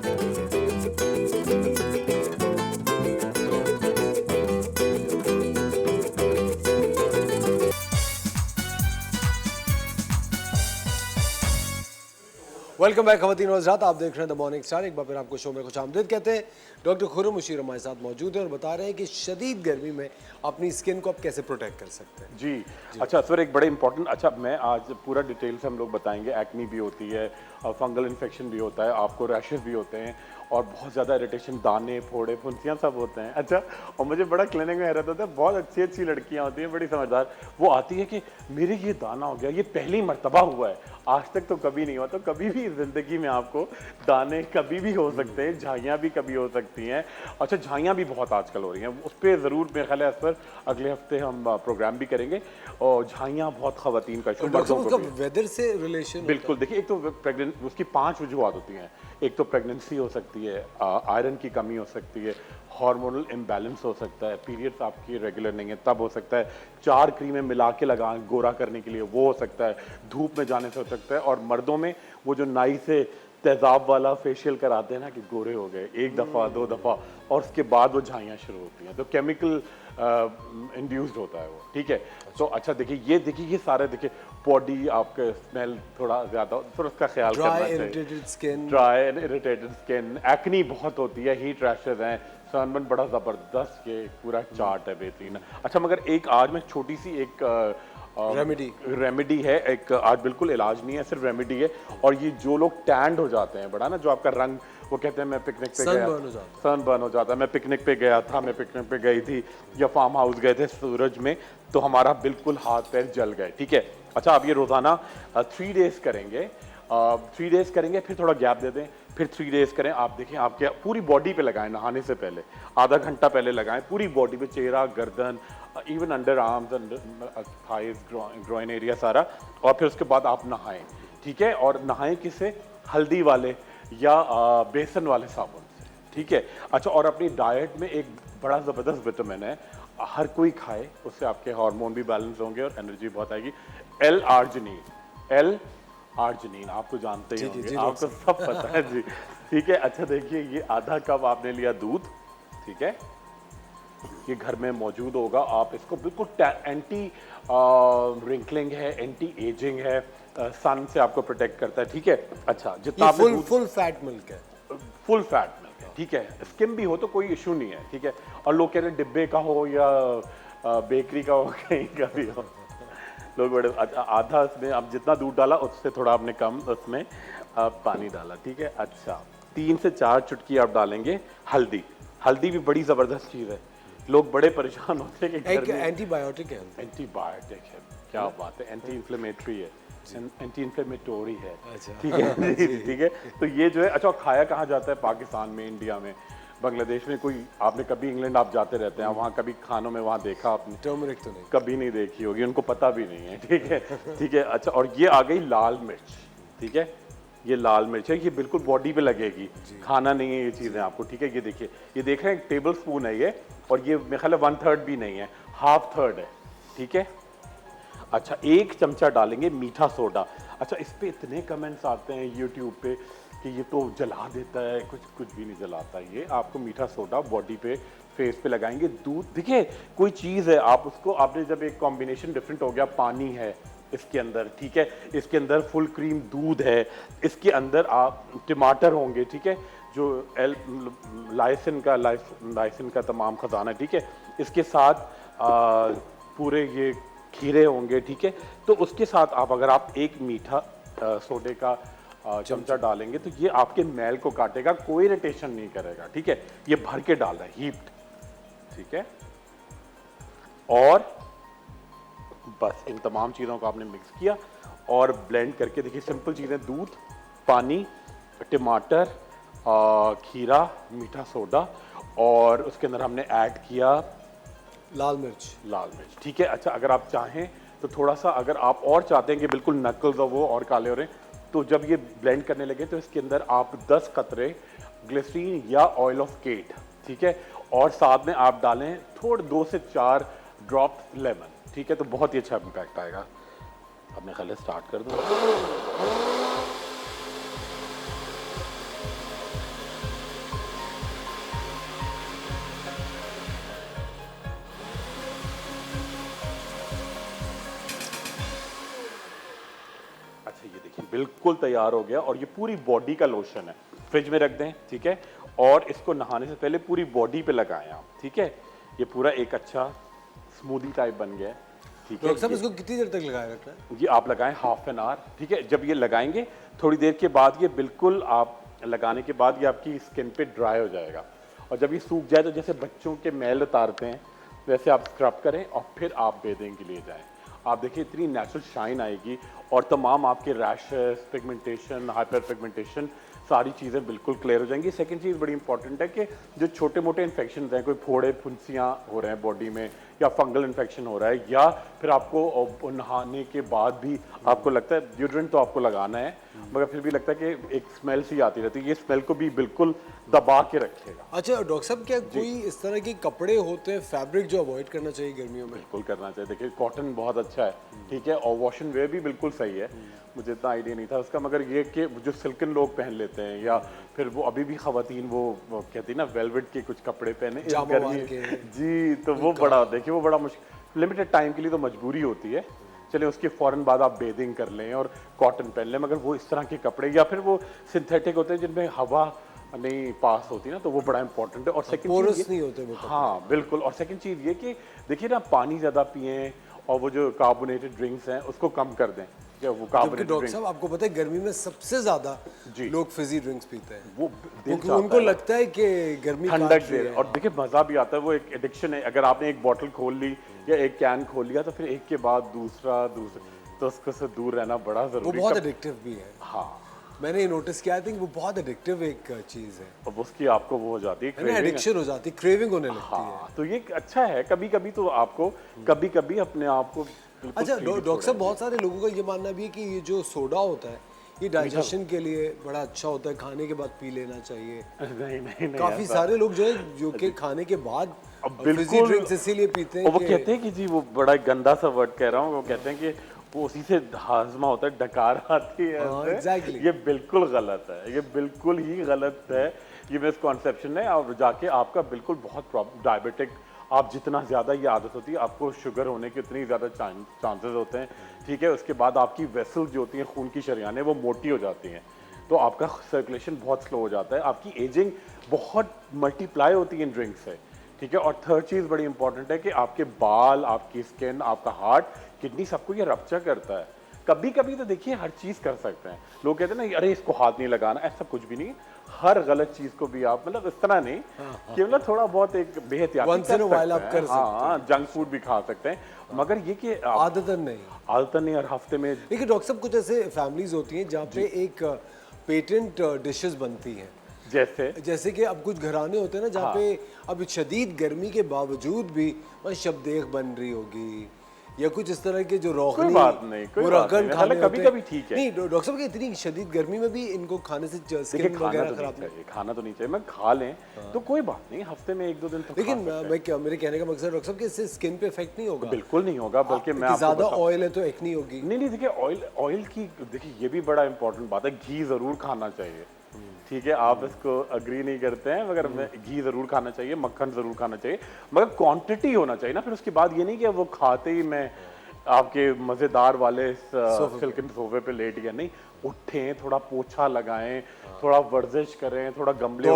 वेलकम बैक खवातीन और हज़रात, आप देख रहे हैं द मॉर्निंग स्टार। एक बार फिर आपको शो में खुशामदीद कहते हैं। डॉक्टर खुर्रम मुशीर हमारे साथ मौजूद है और बता रहे हैं कि शदीद गर्मी में अपनी स्किन को आप कैसे प्रोटेक्ट कर सकते हैं। जी अच्छा सर, एक बड़े इंपॉर्टेंट, अच्छा मैं आज पूरा डिटेल से हम लोग बताएंगे। एक्नी भी होती है, फंगल इन्फेक्शन भी होता है, आपको रैशेस भी होते हैं और बहुत ज़्यादा इरिटेशन, दाने फोड़े फुंसियाँ सब होते हैं। अच्छा, और मुझे बड़ा क्लिनिक में हैरत होता है, बहुत अच्छी अच्छी लड़कियाँ होती हैं, बड़ी समझदार, वो आती है कि मेरे ये दाना हो गया, ये पहली मर्तबा हुआ है, आज तक तो कभी नहीं हुआ। तो कभी भी ज़िंदगी में आपको दाने कभी भी हो सकते हैं, झाइयाँ भी कभी हो सकती हैं। अच्छा, झाइयाँ भी बहुत आजकल हो रही हैं, उस पर ज़रूर मेरे ख्याल है इस पर अगले हफ्ते हम प्रोग्राम भी करेंगे। और झाइयाँ बहुत खवातीन का इशू, मर्दों को भी वेदर से रिलेशन बिल्कुल। देखिए, एक तो प्रेगनेंट, उसकी 5 वजूहत होती हैं। एक तो प्रेगनेंसी हो सकती है, आयरन की कमी हो सकती है, हार्मोनल इम्बैलेंस हो सकता है, पीरियड्स आपकी रेगुलर नहीं है तब हो सकता है, 4 क्रीमें मिला के लगाएं गोरा करने के लिए वो हो सकता है, धूप में जाने से हो सकता है, और मर्दों में वो जो नाई से तेजाब वाला फेशियल कराते हैं ना कि गोरे हो गए 1 दफ़ा 2 दफ़ा, और उसके बाद वो झाइयाँ शुरू होती हैं, तो केमिकल इंड्यूस्ड होता है वो, ठीक है। तो अच्छा देखिए ये सारे देखिए, बॉडी आपका स्मेल थोड़ा ज़्यादा, फिर उसका ख्याल करना चाहिए। Dry and irritated skin, acne बहुत होती है, हीट रैशेज हैं, सनबर्न बड़ा ज़बरदस्त, ये पूरा चार्ट है बेहतरीन। अच्छा, मगर एक आज मैं छोटी सी एक रेमेडी है, एक आज बिल्कुल इलाज नहीं है, सिर्फ रेमेडी है। और ये जो लोग टैंड हो जाते हैं बड़ा ना, जो आपका रंग, वो कहते हैं मैं पिकनिक पे गया, सनबर्न हो जाता है, मैं पिकनिक पे गया था, मैं पिकनिक पे गई थी या फार्म हाउस गए थे सूरज में, तो हमारा बिल्कुल हाथ पैर जल गए, ठीक है। अच्छा, आप ये रोज़ाना 3 डेज़ करेंगे, 3 डेज़ करेंगे, फिर थोड़ा गैप दे दें, फिर 3 डेज़ करें। आप देखें आपके पूरी बॉडी पे लगाएं, नहाने से पहले आधा घंटा पहले लगाएं, पूरी बॉडी पे, चेहरा, गर्दन, even under arms, thighs, groin area सारा, और फिर उसके बाद आप नहाएं, ठीक है। और नहाएं किससे? हल्दी वाले या बेसन वाले साबुन से, ठीक है। अच्छा, और अपनी डाइट में एक बड़ा ज़बरदस्त विटामिन है, हर कोई खाए, उससे आपके हार्मोन भी बैलेंस होंगे और एनर्जी बहुत आएगी। L-आर्जिनिन, L-आर्जिनिन आप तो जानते ही होंगे, आपको सब पता है जी, ठीक है। अच्छा देखिए, ये आधा कप आपने लिया दूध, ठीक है, ये घर में मौजूद होगा, आप इसको बिल्कुल एंटी रिंकलिंग है, एंटी एजिंग है, सन से आपको प्रोटेक्ट करता है, ठीक है। अच्छा, जितना फुल फैट मिल्क है, फुल फैट मिल्क है, ठीक है, स्किम भी हो तो कोई इशू नहीं है, ठीक है। और लोग कह रहे हैं डिब्बे का हो या बेकरी का हो, कहीं का भी हो, लोग बड़े, आधा इसमें आप जितना दूध डाला उससे थोड़ा आपने कम उसमें आप पानी डाला, ठीक है। अच्छा, 3 से 4 चुटकी आप डालेंगे हल्दी, हल्दी भी बड़ी ज़बरदस्त चीज़ है, लोग बड़े परेशान होते हैं कि एक एंटीबायोटिक है, एंटीबायोटिक है, क्या बात है, एंटी इन्फ्लेमेटरी है, एंटी इन्फ्लेमेटोरी है, ठीक है, ठीक है। तो ये जो है, अच्छा, खाया कहाँ जाता है पाकिस्तान में, इंडिया में, बांग्लादेश में कोई, आपने कभी इंग्लैंड आप जाते रहते हैं, वहाँ कभी खानों में वहाँ देखा आपने? टर्मरिक तो नहीं, कभी नहीं देखी होगी, उनको पता भी नहीं है, ठीक है, ठीक है। अच्छा, और ये आ गई लाल मिर्च, ठीक है, ये लाल मिर्च है, ये बिल्कुल बॉडी पे लगेगी, खाना नहीं है ये चीज़ें आपको, ठीक है। ये देखिए, ये देख रहे हैं, एक टेबल स्पून है ये, और ये मेरे ख्याल है 1/3 भी नहीं है, 1/2 है, ठीक है। अच्छा, 1 चमचा डालेंगे मीठा सोडा। अच्छा, इस पे इतने कमेंट्स आते हैं यूट्यूब पे कि ये तो जला देता है, कुछ भी नहीं जलाता ये। आपको मीठा सोडा बॉडी पे, फेस पे लगाएंगे। दूध, देखिए कोई चीज़ है, आप उसको, आपने जब एक कॉम्बिनेशन डिफरेंट हो गया, पानी है इसके अंदर, ठीक है, इसके अंदर फुल क्रीम दूध है, इसके अंदर आप टमाटर होंगे, ठीक है, जो लाइसिन का तमाम खजाना है, ठीक है, इसके साथ पूरे ये खीरे होंगे, ठीक है। तो उसके साथ आप, अगर आप एक मीठा सोडे का चमचा डालेंगे तो ये आपके मैल को काटेगा, कोई इरिटेशन नहीं करेगा, ठीक है। ये भर के डाल रहा है, हीप्ड, ठीक है। और बस इन तमाम चीज़ों को आपने मिक्स किया और ब्लेंड करके, देखिए सिंपल चीज़ें, दूध, पानी, टमाटर, खीरा, मीठा सोडा, और उसके अंदर हमने ऐड किया लाल मिर्च, ठीक है। अच्छा, अगर आप चाहें तो थोड़ा सा, अगर आप और चाहते हैं कि बिल्कुल नकल्स वो और काले हो रहे हैं, तो जब ये ब्लेंड करने लगे तो इसके अंदर आप 10 कतरे ग्लिसरीन या ऑयल ऑफ केट, ठीक है, और साथ में आप डालें थोड़े 2 से 4 ड्रॉप लेमन, ठीक है, तो बहुत ही अच्छा इम्पैक्ट आएगा। अब मैं खाली स्टार्ट कर दूँ। अच्छा, ये देखिए बिल्कुल तैयार हो गया, और ये पूरी बॉडी का लोशन है, फ्रिज में रख दें, ठीक है, और इसको नहाने से पहले पूरी बॉडी पे लगाएं आप, ठीक है। ये पूरा एक अच्छा स्मूदी टाइप बन गया है, ठीक है। डॉक्टर साहब इसको कितनी देर तक लगाए रखना है? ये आप लगाएं 1/2 एन आवर, ठीक है। जब ये लगाएंगे थोड़ी देर के बाद, ये बिल्कुल आप लगाने के बाद ये आपकी स्किन पे ड्राई हो जाएगा, और जब ये सूख जाए तो जैसे बच्चों के मैल उतारते हैं वैसे आप स्क्रब करें और फिर आप बेदिंग के लिए जाएं। आप देखिए इतनी नेचुरल शाइन आएगी, और तमाम आपके रैशेस, पिगमेंटेशन, हाइपर पिगमेंटेशन, सारी चीज़ें बिल्कुल क्लियर हो जाएंगी। सेकंड चीज़ बड़ी इंपॉर्टेंट है कि जो छोटे मोटे इन्फेक्शन हैं, कोई फोड़े फुंसियाँ हो रहे हैं बॉडी में, या फंगल इन्फेक्शन हो रहा है, या फिर आपको नहाने के बाद भी आपको लगता है, डिओड्रेंट तो आपको लगाना है, मगर फिर भी लगता है कि एक स्मेल सी आती रहती है, ये स्मेल को भी बिल्कुल दबा के रखेगा। अच्छा डॉक्टर साहब, क्या कोई इस तरह के कपड़े होते हैं, फैब्रिक जो अवॉइड करना चाहिए गर्मियों में? बिल्कुल करना चाहिए, देखिए कॉटन बहुत अच्छा है, ठीक है, और वॉश एंड वेयर भी बिल्कुल सही है। मुझे इतना आइडिया नहीं था उसका, मगर ये कि जो सिल्कन लोग पहन लेते हैं, या फिर वो अभी भी खवातीन वो कहती है ना वेलवेट के कुछ कपड़े पहने गर्मी जी, तो वो बड़ा, देखिए वो बड़ा मुश्किल, लिमिटेड टाइम के लिए तो मजबूरी होती है, चले उसके फ़ौरन बाद आप बेदिंग कर लें और कॉटन पहन लें, मगर वो इस तरह के कपड़े, या फिर वो सिंथेटिक होते हैं जिनमें हवा नहीं पास होती ना, तो वो बड़ा इंपॉर्टेंट है। और सेकंड पोरस नहीं होते वो, हाँ बिल्कुल। और सेकंड चीज़ ये कि देखिए ना, पानी ज़्यादा पिएं, और वो जो कार्बोनेटेड ड्रिंक्स हैं उसको कम कर दें, वो कार्बोनेटेड डॉक्टर साहब आपको पता है गर्मी में सबसे ज्यादा लोग फिजी ड्रिंक्स पीते हैं, वो क्योंकि उनको लगता है कि गर्मी ठंडक दे, और देखिए मजा भी आता है, वो एक एडिक्शन है। अगर आपने एक बॉटल खोल ली या एक कैन खोल लिया तो फिर एक के बाद दूसरा, तो उसको से दूर रहना बड़ा जरूरी है। वो बहुत एडिक्टिव भी है। हाँ, मैंने ये नोटिस किया, आई थिंक वो बहुत एडिक्टिव एक चीज है, अब उसकी आपको वो हो जाती है, एडिक्शन हो जाती है, क्रेविंग होने लगती है। तो ये अच्छा है, कभी कभी तो आपको कभी कभी अपने आप को। अच्छा डॉक्टर साहब, बहुत सारे लोगों का ये मानना भी है कि ये जो सोडा होता है ये डाइजेशन के लिए बड़ा अच्छा होता है, खाने के बाद पी लेना चाहिए। नहीं, काफी सारे लोग जो है जो कि खाने के बाद फिजी ड्रिंक्स इसीलिए पीते हैं, वो कहते हैं कि जी, वो बड़ा गंदा सा वर्ड कह रहा हूँ, वो कहते हैं कि वो उसी से हाजमा होता है, डकार आती है। एग्जैक्टली, ये बिल्कुल गलत है, ये बिल्कुल ही गलत है, ये मिसकॉन्सेप्शन है, और जाके आपका बिल्कुल बहुत डायबिटिक, आप जितना ज़्यादा ये आदत होती है, आपको शुगर होने के उतनी ज़्यादा चांसेस होते हैं, ठीक है। उसके बाद आपकी वेसल्स जो होती हैं, खून की शरियानें, वो मोटी हो जाती हैं, तो आपका सर्कुलेशन बहुत स्लो हो जाता है, आपकी एजिंग बहुत मल्टीप्लाई होती है इन ड्रिंक से, ठीक है। और थर्ड चीज़ बड़ी इंपॉर्टेंट है कि आपके बाल, आपकी स्किन, आपका हार्ट, किडनी, सबको ये रप्चर करता है। कभी कभी तो देखिए हर चीज़ कर सकते हैं, लोग कहते हैं ना अरे इसको हाथ नहीं लगाना, ऐसा कुछ भी नहीं, हर गलत चीज़ को भी आप, मतलब इस तरह नहीं कि मतलब थोड़ा बहुत एक बेहतियाती कर सकते हैं, हाँ, जंक फूड भी खा सकते हैं, मगर ये कि आदतन नहीं। और हफ्ते में देखिए डॉक्टर साहब, कुछ ऐसे फैमिलीज होती हैं जहाँ पे एक पेटेंट डिशेस बनती हैं, जैसे कि अब कुछ घराने होते हैं ना जहाँ पे अब शदीद गर्मी के बावजूद भी शबदेख बन रही होगी या कुछ इस तरह के जो रोगनी कोई बात नहीं, कोई बात नहीं, खाने कभी कभी ठीक है। नहीं डॉक्टर साहब कि इतनी शदीद गर्मी में भी इनको खाने से स्किन वगैरह खराब नहीं। खाना तो नहीं चाहिए, मैं खा लें तो कोई बात नहीं, हफ्ते में 1-2 दिन तो लेकिन मेरे कहने का मकसद डॉक्टर साहब कि इससे स्किन पे इफेक्ट नहीं होगा? बिल्कुल नहीं होगा, बल्कि मैं आपको ज्यादा ऑयल है तो एक्नी होगी। नहीं देखिए ऑयल की देखिए ये भी बड़ा इंपॉर्टेंट बात है, घी जरूर खाना चाहिए, ठीक है, आप इसको अग्री नहीं करते हैं मगर घी जरूर खाना चाहिए, मक्खन जरूर खाना चाहिए, मगर क्वांटिटी होना चाहिए ना। फिर उसके बाद ये नहीं कि वो खाते ही मैं आपके मजेदार वाले सिल्कन सोफे पे लेट गया, नहीं, उठें, थोड़ा पोछा लगाएं, थोड़ा वर्जिश करें, थोड़ा गमले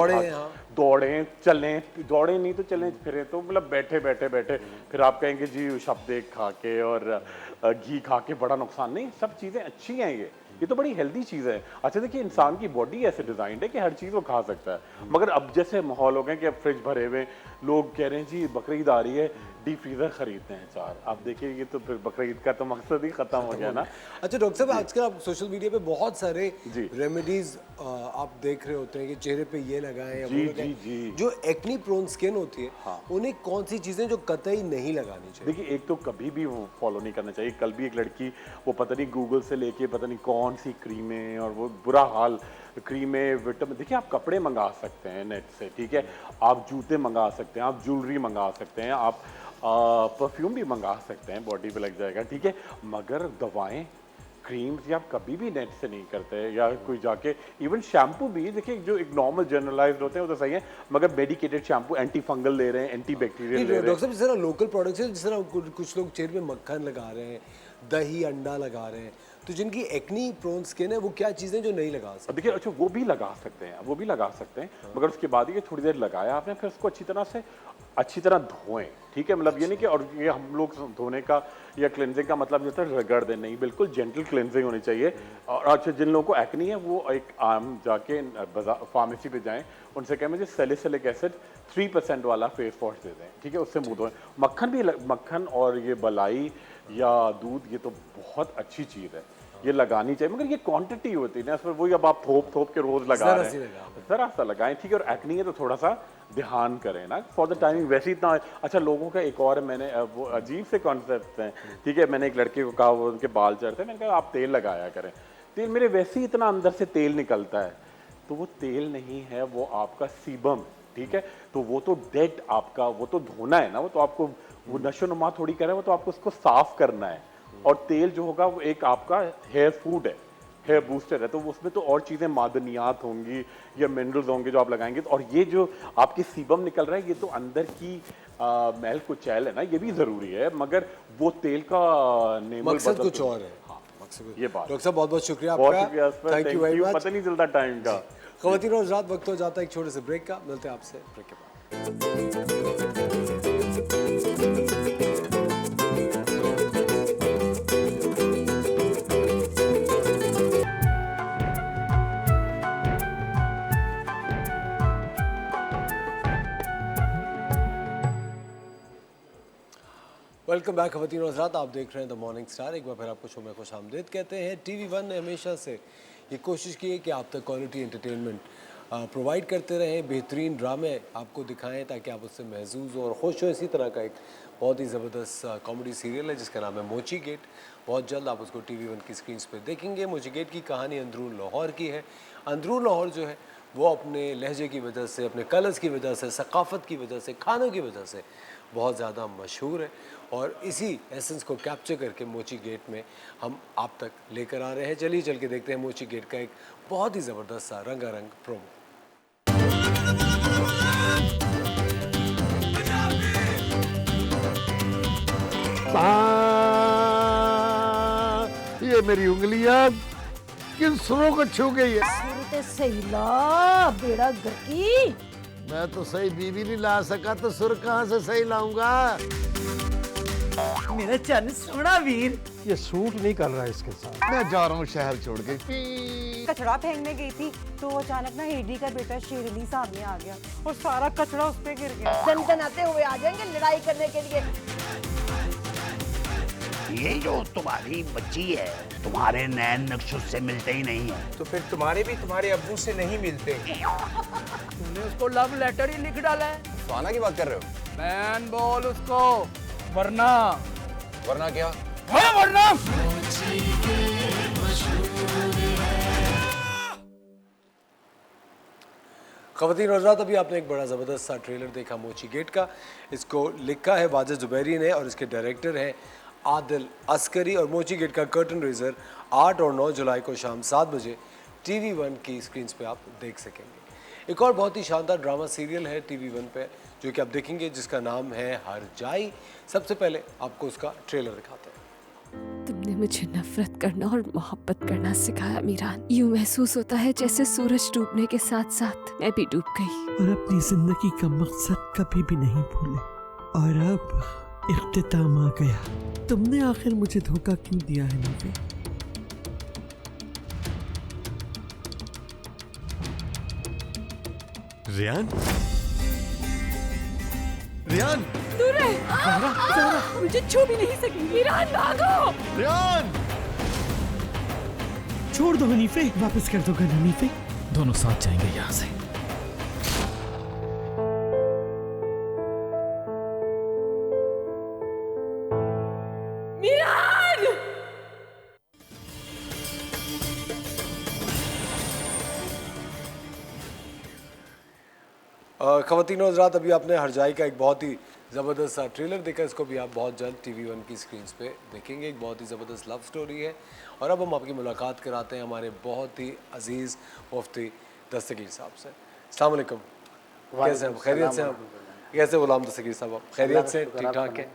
दौड़ें, चलें, दौड़ें नहीं तो चलें फिरें, तो मतलब बैठे फिर आप कहेंगे जी शबदेख खा के और घी खा के बड़ा नुकसान। नहीं, सब चीज़ें अच्छी हैं, ये तो बड़ी हेल्दी चीज़ है। अच्छा देखिए, इंसान की बॉडी ऐसे डिजाइंड है कि हर चीज़ वो खा सकता है, मगर अब जैसे माहौल हो गए कि अब फ्रिज भरे हुए, लोग कह रहे हैं जी बकरीद आ रही है, डीप फ्रीजर खरीदते हैं 4। आप देखिए ये तो फिर बकरीद का तो मकसद ही खत्म हो गया ना। अच्छा डॉक्टर साहब, आजकल आप सोशल मीडिया पे बहुत सारे रेमेडीज आप देख रहे होते हैं कि चेहरे पे ये लगाएं या वो लगाएं। जो एक्नी प्रोन स्किन होती है उन्हें कौन सी चीजें जो कतई नहीं लगानी चाहिए? देखिए, एक तो कभी भी वो फॉलो नहीं करना चाहिए। कल भी एक लड़की वो पता नहीं गूगल से लेके पता नहीं कौन सी क्रीमें और वो बुरा हाल क्रीमें, विटामिन। देखिए, आप कपड़े मंगा सकते हैं नेट से, ठीक है, आप जूते मंगा सकते हैं, आप ज्वेलरी मंगा सकते हैं, आप परफ्यूम भी मंगा सकते हैं, बॉडी पे लग जाएगा, ठीक है, मगर दवाएं, क्रीम्स ये आप कभी भी नेट से नहीं करते, या कोई जाके इवन शैम्पू भी देखिए जो एक नॉर्मल जनरलाइज्ड होते हैं वो तो सही है, मगर मेडिकेटेड शैम्पू एंटी फंगल ले रहे हैं, एंटी बैक्टीरियल ले रहे हैं। डॉक्टर साहब, जिस तरह लोकल प्रोडक्ट्स है, जिस तरह कुछ लोग चेहरे पे मक्खन लगा रहे हैं, दही अंडा लगा रहे हैं, तो जिनकी एक्नी प्रोन स्किन है वो क्या चीज़ें जो नहीं लगा सकते? देखिए, अच्छा वो भी लगा सकते हैं, मगर उसके बाद ये थोड़ी देर लगाया आपने, फिर उसको अच्छी तरह धोएं, ठीक है, मतलब ये नहीं कि और ये हम लोग धोने का या क्लेंजिंग का मतलब जो होता है रगड़ दें, नहीं, बिल्कुल जेंटल क्लेंजिंग होनी चाहिए। और अच्छा, जिन लोगों को एक्नी है वो एक आम जाके फार्मेसी पे जाएं, उनसे कहें मुझे सैलिसिलिक एसिड 3% वाला फेस वॉश दे दें, ठीक है, उससे मुंह धोएं। मक्खन और ये मलाई या दूध, ये तो बहुत अच्छी चीज़ है, ये लगानी चाहिए, मगर ये क्वांटिटी होती है ना, इसमें वही अब आप थोप के रोज लगा रहे हैं, जरा सा लगाएं, ठीक है। और एक्नी है तो थोड़ा सा ध्यान करें ना फॉर द टाइमिंग। वैसे इतना अच्छा लोगों का एक और मैंने वो अजीब से कॉन्सेप्ट हैं, ठीक है, मैंने एक लड़के को कहा, वो उनके बाल चढ़ते हैं, मैंने कहा आप तेल लगाया करें। तेल मेरे वैसे ही इतना अंदर से तेल निकलता है, तो वो तेल नहीं है, वो आपका सीबम, ठीक है, तो वो तो डेड आपका, वो तो धोना है ना, वो तो आपको वो नशोनुमा थोड़ी कर रहा है, वो तो आपको उसको साफ करना है। और तेल जो होगा वो एक आपका हेयर फूड है, हेयर बूस्टर है, तो उसमें तो और चीज़ें मादनियात होंगी या मिनरल्स होंगे जो आप लगाएंगे। और ये जो आपकी सीबम निकल रहा है, ये तो अंदर की मैल कुचैल है ना, ये भी ज़रूरी है, मगर वो तेल का मकसद कुछ और है। हाँ, ये बात। डॉक्टर साहब बहुत बहुत शुक्रिया आपका, थैंक यू वेरी मच। पता नहीं चलता टाइम का। ख़वातीन और हज़रात, वक्त हो जाता है एक छोटे से ब्रेक का, मिलते हैं आपसे ब्रेक के बाद। वेलकम बैक ख़वातीन और हज़रात, आप देख रहे हैं द मॉर्निंग स्टार। एक बार फिर आपको शो में खुशामदीद कहते हैं। TV1 ने हमेशा से ये कोशिश की है कि आप तक क्वालिटी एंटरटेनमेंट प्रोवाइड करते रहें, बेहतरीन ड्रामे आपको दिखाएं ताकि आप उससे महजूज हो और खुश हो। इसी तरह का एक बहुत ही ज़बरदस्त कॉमेडी सीरियल है जिसका नाम है मोची गेट। बहुत जल्द आप उसको TV1 की स्क्रीन पर देखेंगे। मोची गेट की कहानी अंदरून लाहौर की है। अंदरून लाहौर जो है वो अपने लहजे की वजह से, अपने कलर्स की वजह से, सकाफ़त की वजह से, खानों की वजह से बहुत ज़्यादा मशहूर है। और इसी एसेंस को कैप्चर करके मोची गेट में हम आप तक लेकर आ रहे हैं। चलिए चल के देखते हैं मोची गेट का एक बहुत ही ज़बरदस्त सा रंगारंग प्रोमो। ये मेरी उंगलियां किन सुरों को छू गई है? सुर सही ला बेड़ा गर्की। मैं तो सही बीवी नहीं ला सका तो सुर कहाँ से सही लाऊंगा? मेरा चन सोना वीर। ये सूट नहीं कर रहा इसके साथ। मैं जा रहा हूँ शहर छोड़ के। कचरा फेंकने गई थी तो अचानक ना हेडी का बेटा शेर अली सामने आ गया और सारा कचरा उस पे गिर गया। दनदनाते हुए आ जाएंगे लड़ाई करने के लिए। ये जो तुम्हारी बच्ची है तुम्हारे नैन नक्शों से मिलते ही नहीं है। तो फिर तुम्हारे भी तुम्हारे अब्बू से नहीं मिलते। तूने उसको लव लेटर ही लिख डाला है। सुहाना की बात कर रहे हो? बैन बोल उसको, वरना वरना क्या? वरना ख़वातीन और हज़रात, अभी आपने एक बड़ा ज़बरदस्त सा ट्रेलर देखा मोची गेट का। इसको लिखा है वाजिद ज़ुबैरी ने और इसके डायरेक्टर हैं आदिल अस्करी। और मोची गेट का कर्टन रेजर 8 और 9 जुलाई को शाम 7 बजे TV1 की स्क्रीन्स पे आप देख सकेंगे। एक और बहुत ही शानदार ड्रामा सीरियल है TV1 पे जो कि आप देखेंगे, जिसका नाम है हर जाई। सबसे पहले आपको उसका ट्रेलर दिखाते हैं। तुमने मुझे नफरत करना और मोहब्बत करना सिखाया मीरान। यूं महसूस होता है जैसे सूरज डूबने के साथ साथ मैं भी डूब गई और अपनी जिंदगी का मकसद कभी भी नहीं भूले। और अब इख्तिताम आ गया। तुमने आखिर मुझे धोखा क्यों दिया है नबी? रियान, रियान, मुझे छू भी नहीं सकेंगी। मीरान भागो! रियान! छोड़ दो हनीफे, वापस कर दो गन हनीफे। दोनों साथ जाएंगे यहाँ से। मीरान! ख़वातीन और हज़रात, अभी आपने हरजाई का एक बहुत ही ज़बरदस्त सा ट्रेलर देखा। इसको भी आप बहुत जल्द TV1 की स्क्रीन्स पे देखेंगे। एक बहुत ही ज़बरदस्त लव स्टोरी है। और अब हम आपकी मुलाकात कराते हैं हमारे बहुत ही अजीज़ मुफ्ती दस्तगीर साहब से। अस्सलाम वालेकुम। कैसे हैं? खैरियत से? आप कैसे गुलाम दस्तगीर साहब? आप खैरियत से? ठीक ठाक है?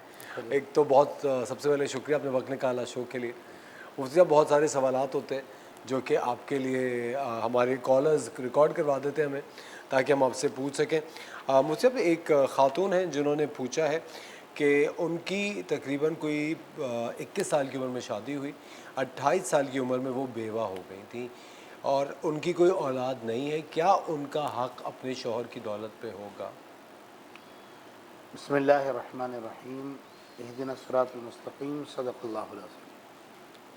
एक तो बहुत सबसे पहले शुक्रिया अपने वक्त निकाला शो के लिए। मुफ्ती साहब, बहुत सारे सवालात होते हैं जो कि आपके लिए हमारे कॉलर्स रिकॉर्ड करवा देते हैं हमें, ताकि हम आपसे पूछ सकें। मुझसे एक ख़ातून हैं जिन्होंने पूछा है कि उनकी तकरीबन कोई 21 साल की उम्र में शादी हुई, 28 साल की उम्र में वो बेवा हो गई थी और उनकी कोई औलाद नहीं है। क्या उनका हक़ अपने शौहर की दौलत पे होगा? बिस्मिल्लाहिर्रहमानिर्रहीम, इहदिना सिरातल मुस्तकीम, सदक़ल्लाहुल अज़ीम।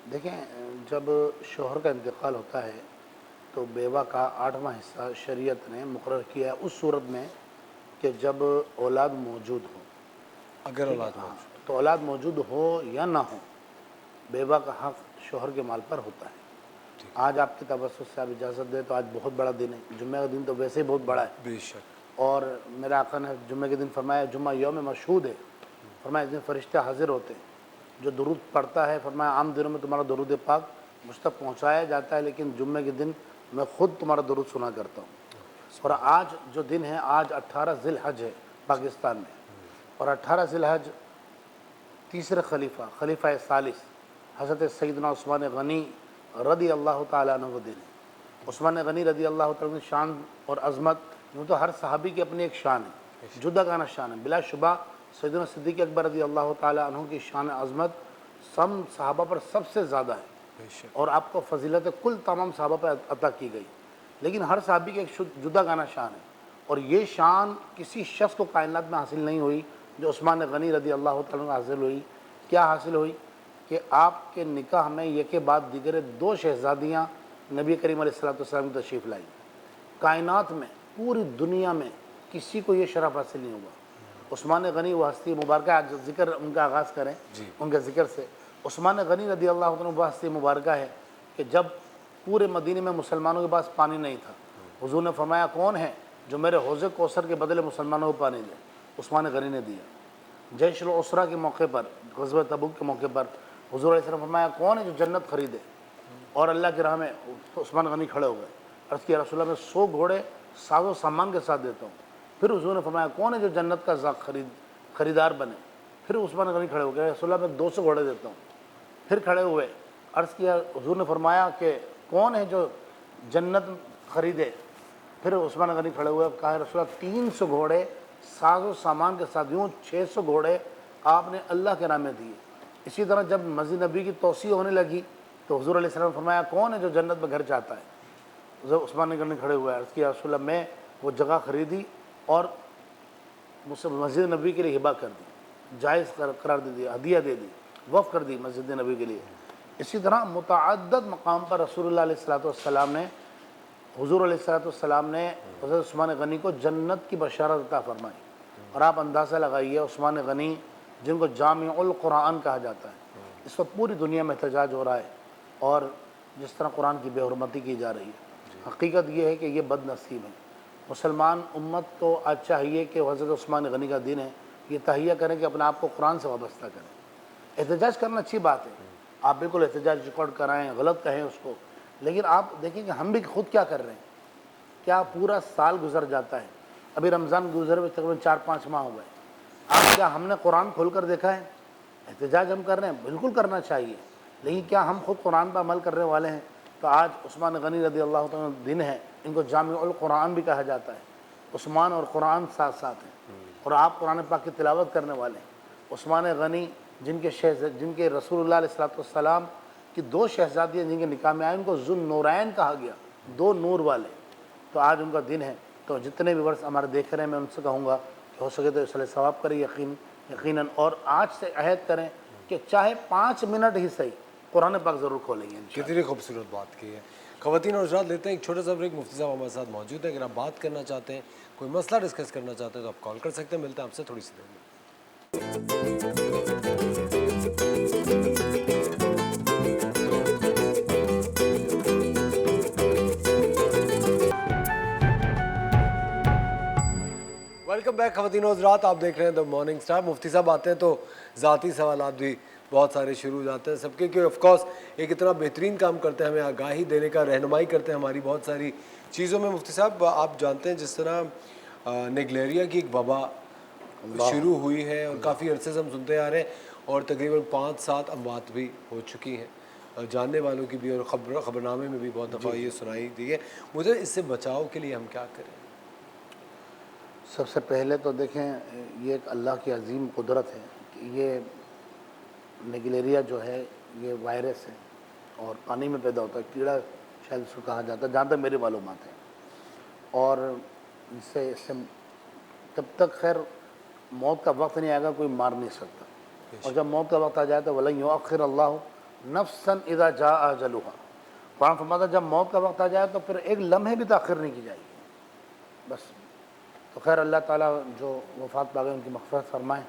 देखें, जब शौहर का इंतकाल होता है तो बेवा का 8वां हिस्सा शरीयत ने मुकर्रर किया है उस सूरत में कि जब औलाद मौजूद हो। अगर औलाद मौजूद तो औलाद मौजूद हो या ना हो, बेवा का हक़ शौहर के माल पर होता है। आज आपकी तवज्जुह से आप इजाज़त दें तो आज बहुत बड़ा दिन है। जुम्मे का दिन तो वैसे ही बहुत बड़ा है बेशक। और मेरे आका ने जुम्मे के दिन फरमाया जुम्मा यौम मशहूद है। फरमाया इस दिन फरिश्ते हाजिर होते हैं। जो दुरूद पढ़ता है, फरमाया आम दिनों में तुम्हारा दुरूद पाक मुझ तक पहुँचाया जाता है, लेकिन जुम्मे के दिन मैं ख़ुद तुम्हारा दुरूद सुना करता हूँ। और आज जो दिन है, आज 18 ज़िलहज है पाकिस्तान में। और 18 ज़िलहज तीसरे खलीफा सालिस हज़रत सैयदना उस्मान गनी रदी अल्लाह ताला अन्हु को दिन है। उस्मान गनी रदी अल्लाह ताला की शान और अज़मत, यूँ तो हर सहाबी की अपनी एक शान है, जुदागाना शान है। बिलाशुबा सैयदना सिद्दीक़ अकबर रदी अल्लाह ताला अन्हु की शान अज़मत सब सहाबा पर सबसे ज़्यादा है और आपको फजीलत कुल तमाम सहाबा पर अता की गई। लेकिन हर सहाबी की एक जुदागाना शान है और ये शान किसी शख्स को कायनात में हासिल नहीं हुई जो उस्मान गनी रदी अल्लाह ताला को हासिल हुई। क्या हासिल हुई कि आपके निकाह में एक के बाद दीगर 2 शहज़ादियाँ नबी करीम अलैहिस्सलाम की तशरीफ़ लाई। कायनात में पूरी दुनिया में किसी को ये शरफ़ हासिल नहीं हुआ। उस्मान गनी वो हस्ती मुबारक, आज ज़िक्र उनका आगाज़ करें उनके ज़िक्र से। उस्मान गनी रदी अल्लाह ताला वो हस्ती मुबारक है कि जब पूरे मदीने में मुसलमानों के पास पानी नहीं था, हुज़ूर ने फरमाया कौन है जो मेरे हौज़े कौसर के बदले मुसलमानों को पानी दे? उस्मान गनी ने दिया। जैशुल उसरा के मौके पर, ग़ज़वा तबूक के मौके पर हुज़ूर अलैहि सल्लम फरमाया कौन है जो जन्नत खरीदे? और अल्लाह की राह में उस्मान गनी खड़े हो गए। अर्ज़ किया रसूलुल्लाह, मैं 100 घोड़े साजो सामान के साथ देता हूँ। फिर हुज़ूर ने फरमाया कौन है जो जन्नत का खरीदार बने? फिर उस्मान गनी खड़े हो गए, रसूलुल्लाह मैं 200 घोड़े देता हूँ। फिर खड़े हुए, अर्ज़ किया, हुज़ूर ने फरमाया कि कौन है जो जन्नत खरीदे? फिर उस्मान गनी खड़े हुए, कहा रसूलुल्लाह 300 घोड़े साजो सामान के साथ, यूँ 600 घोड़े आपने अल्लाह के नाम में दिए। इसी तरह जब मस्जिद नबी की तोसी होने लगी तो हुज़ूर अलैहि सल्लम ने फरमाया कौन है जो जन्नत में घर चाहता है? जब उस्मान गनी खड़े हुए, अर्ज़ किया रसूलुल्लाह मैं वो जगह ख़रीदी और मुझसे मस्जिद नबी के लिए हिबा कर दी, जायज़ करार दे दिया, हदिया दे दी। वफ़ कर दी मस्जिद नबी के लिए। इसी तरह मुतअद्दिद मकाम पर रसूलुल्लाह अलैहिस्सलाम ने हुज़ूर अलैहिस्सलाम ने हज़रत उस्मान गनी को जन्नत की बशारत अता फरमाई। और आप अंदाज़ा लगाइए, उस्मान गनी जिनको जामिउल कुरान कहा जाता है, इस वक्त पूरी दुनिया में एहतजाज हो रहा है और जिस तरह कुरान की बेहुरमती की जा रही है। हकीकत ये है कि ये बदनसीब है। मुसलमान उम्मत को आज चाहिए कि हज़रत उस्मान गनी का दिन है, ये तहिया करें कि अपने आप को कुरान से वाबस्ता करें। एहतजाज करना अच्छी बात है, आप बिल्कुल एहतजाज रिकॉर्ड कराएँ, गलत कहें उसको, लेकिन आप देखें कि हम भी खुद क्या कर रहे हैं। क्या पूरा साल गुजर जाता है, अभी रमज़ान गुजरे हुए तकरीबन 4-5 माह हो गए, आज क्या हमने कुरान खोल कर देखा है? एहतजाज हम कर रहे हैं, बिल्कुल करना चाहिए, लेकिन क्या हम खुद कुरान पर अमल करने वाले हैं? तो आज उस्मान गनी रज़ी अल्लाह तआला दिन है, इनको जामिउल कुरान भी कहा जाता है। उस्मान और कुरान साथ साथ हैं और आप कुरान पाक की तिलावत करने वाले हैं। उस्मान गनी जिनके रसूलुल्लाह अलैहिस्सलाम की 2 शहज़ादियाँ जिनके निकाह में आए, उनको ज़ुन्नूरैन कहा गया, 2 नूर वाले। तो आज उनका दिन है। तो जितने भी वर्ष हमारे देख रहे हैं, मैं उनसे कहूँगा कि हो सके तो इसलिए सवाब करें यकीनन, और आज से अहद करें कि चाहे 5 मिनट ही सही कुरान पाक ज़रूर खोलेंगे। कितनी खूबसूरत बात की है। ख़वातीन और हज़रात, लेते हैं एक छोटा सा ब्रेक। मुफ्ती साहब हमारे साथ मौजूद है। अगर आप बात करना चाहते हैं, कोई मसला डिस्कस करना चाहते हैं तो आप कॉल कर सकते हैं। मिलते हैं आपसे थोड़ी सी देर में। वेलकम बैक ख़वातीन और हज़रात, आप देख रहे हैं द मॉर्निंग स्टार। मुफ्ती साहब आते हैं तो ज़ाती सवालात भी बहुत सारे शुरू हो जाते हैं सबके, कि ऑफकोर्स एक इतना बेहतरीन काम करते हैं, हमें आगाही देने का, रहनुमाई करते हैं हमारी बहुत सारी चीज़ों में। मुफ्ती साहब, आप जानते हैं जिस तरह नेगलेरिया की एक वबा शुरू हुई है और काफ़ी अरसे से हम सुनते आ रहे हैं, और तकरीबन 5-7 अमवात भी हो चुकी हैं जानने वालों की भी, और ख़बरनामे में भी बहुत दफ़ा ये सुनाई दी है। मुझे इससे बचाव के लिए हम क्या करें? सबसे पहले तो देखें, ये एक अल्लाह की अजीम कुदरत है कि ये नेगलेरिया जो है ये वायरस है और पानी में पैदा होता है, कीड़ा शायद उसको कहा जाता है, जहाँ तक मेरी मालूमात है। और इससे तब तक खैर मौत का वक्त नहीं आएगा, कोई मार नहीं सकता। और जब मौत का वक्त आ जाए तो वलन युअख्खिर अल्लाहु नफ्सन इज़ा जाअ अजलुहा। कुरान फरमाता है जब मौत का वक्त आ जाए तो फिर एक लम्हे भी ताख़िर नहीं की जाएगी। बस तो खैर अल्लाह ताला जो वफ़ात पा गए उनकी मग़फ़िरत फरमाए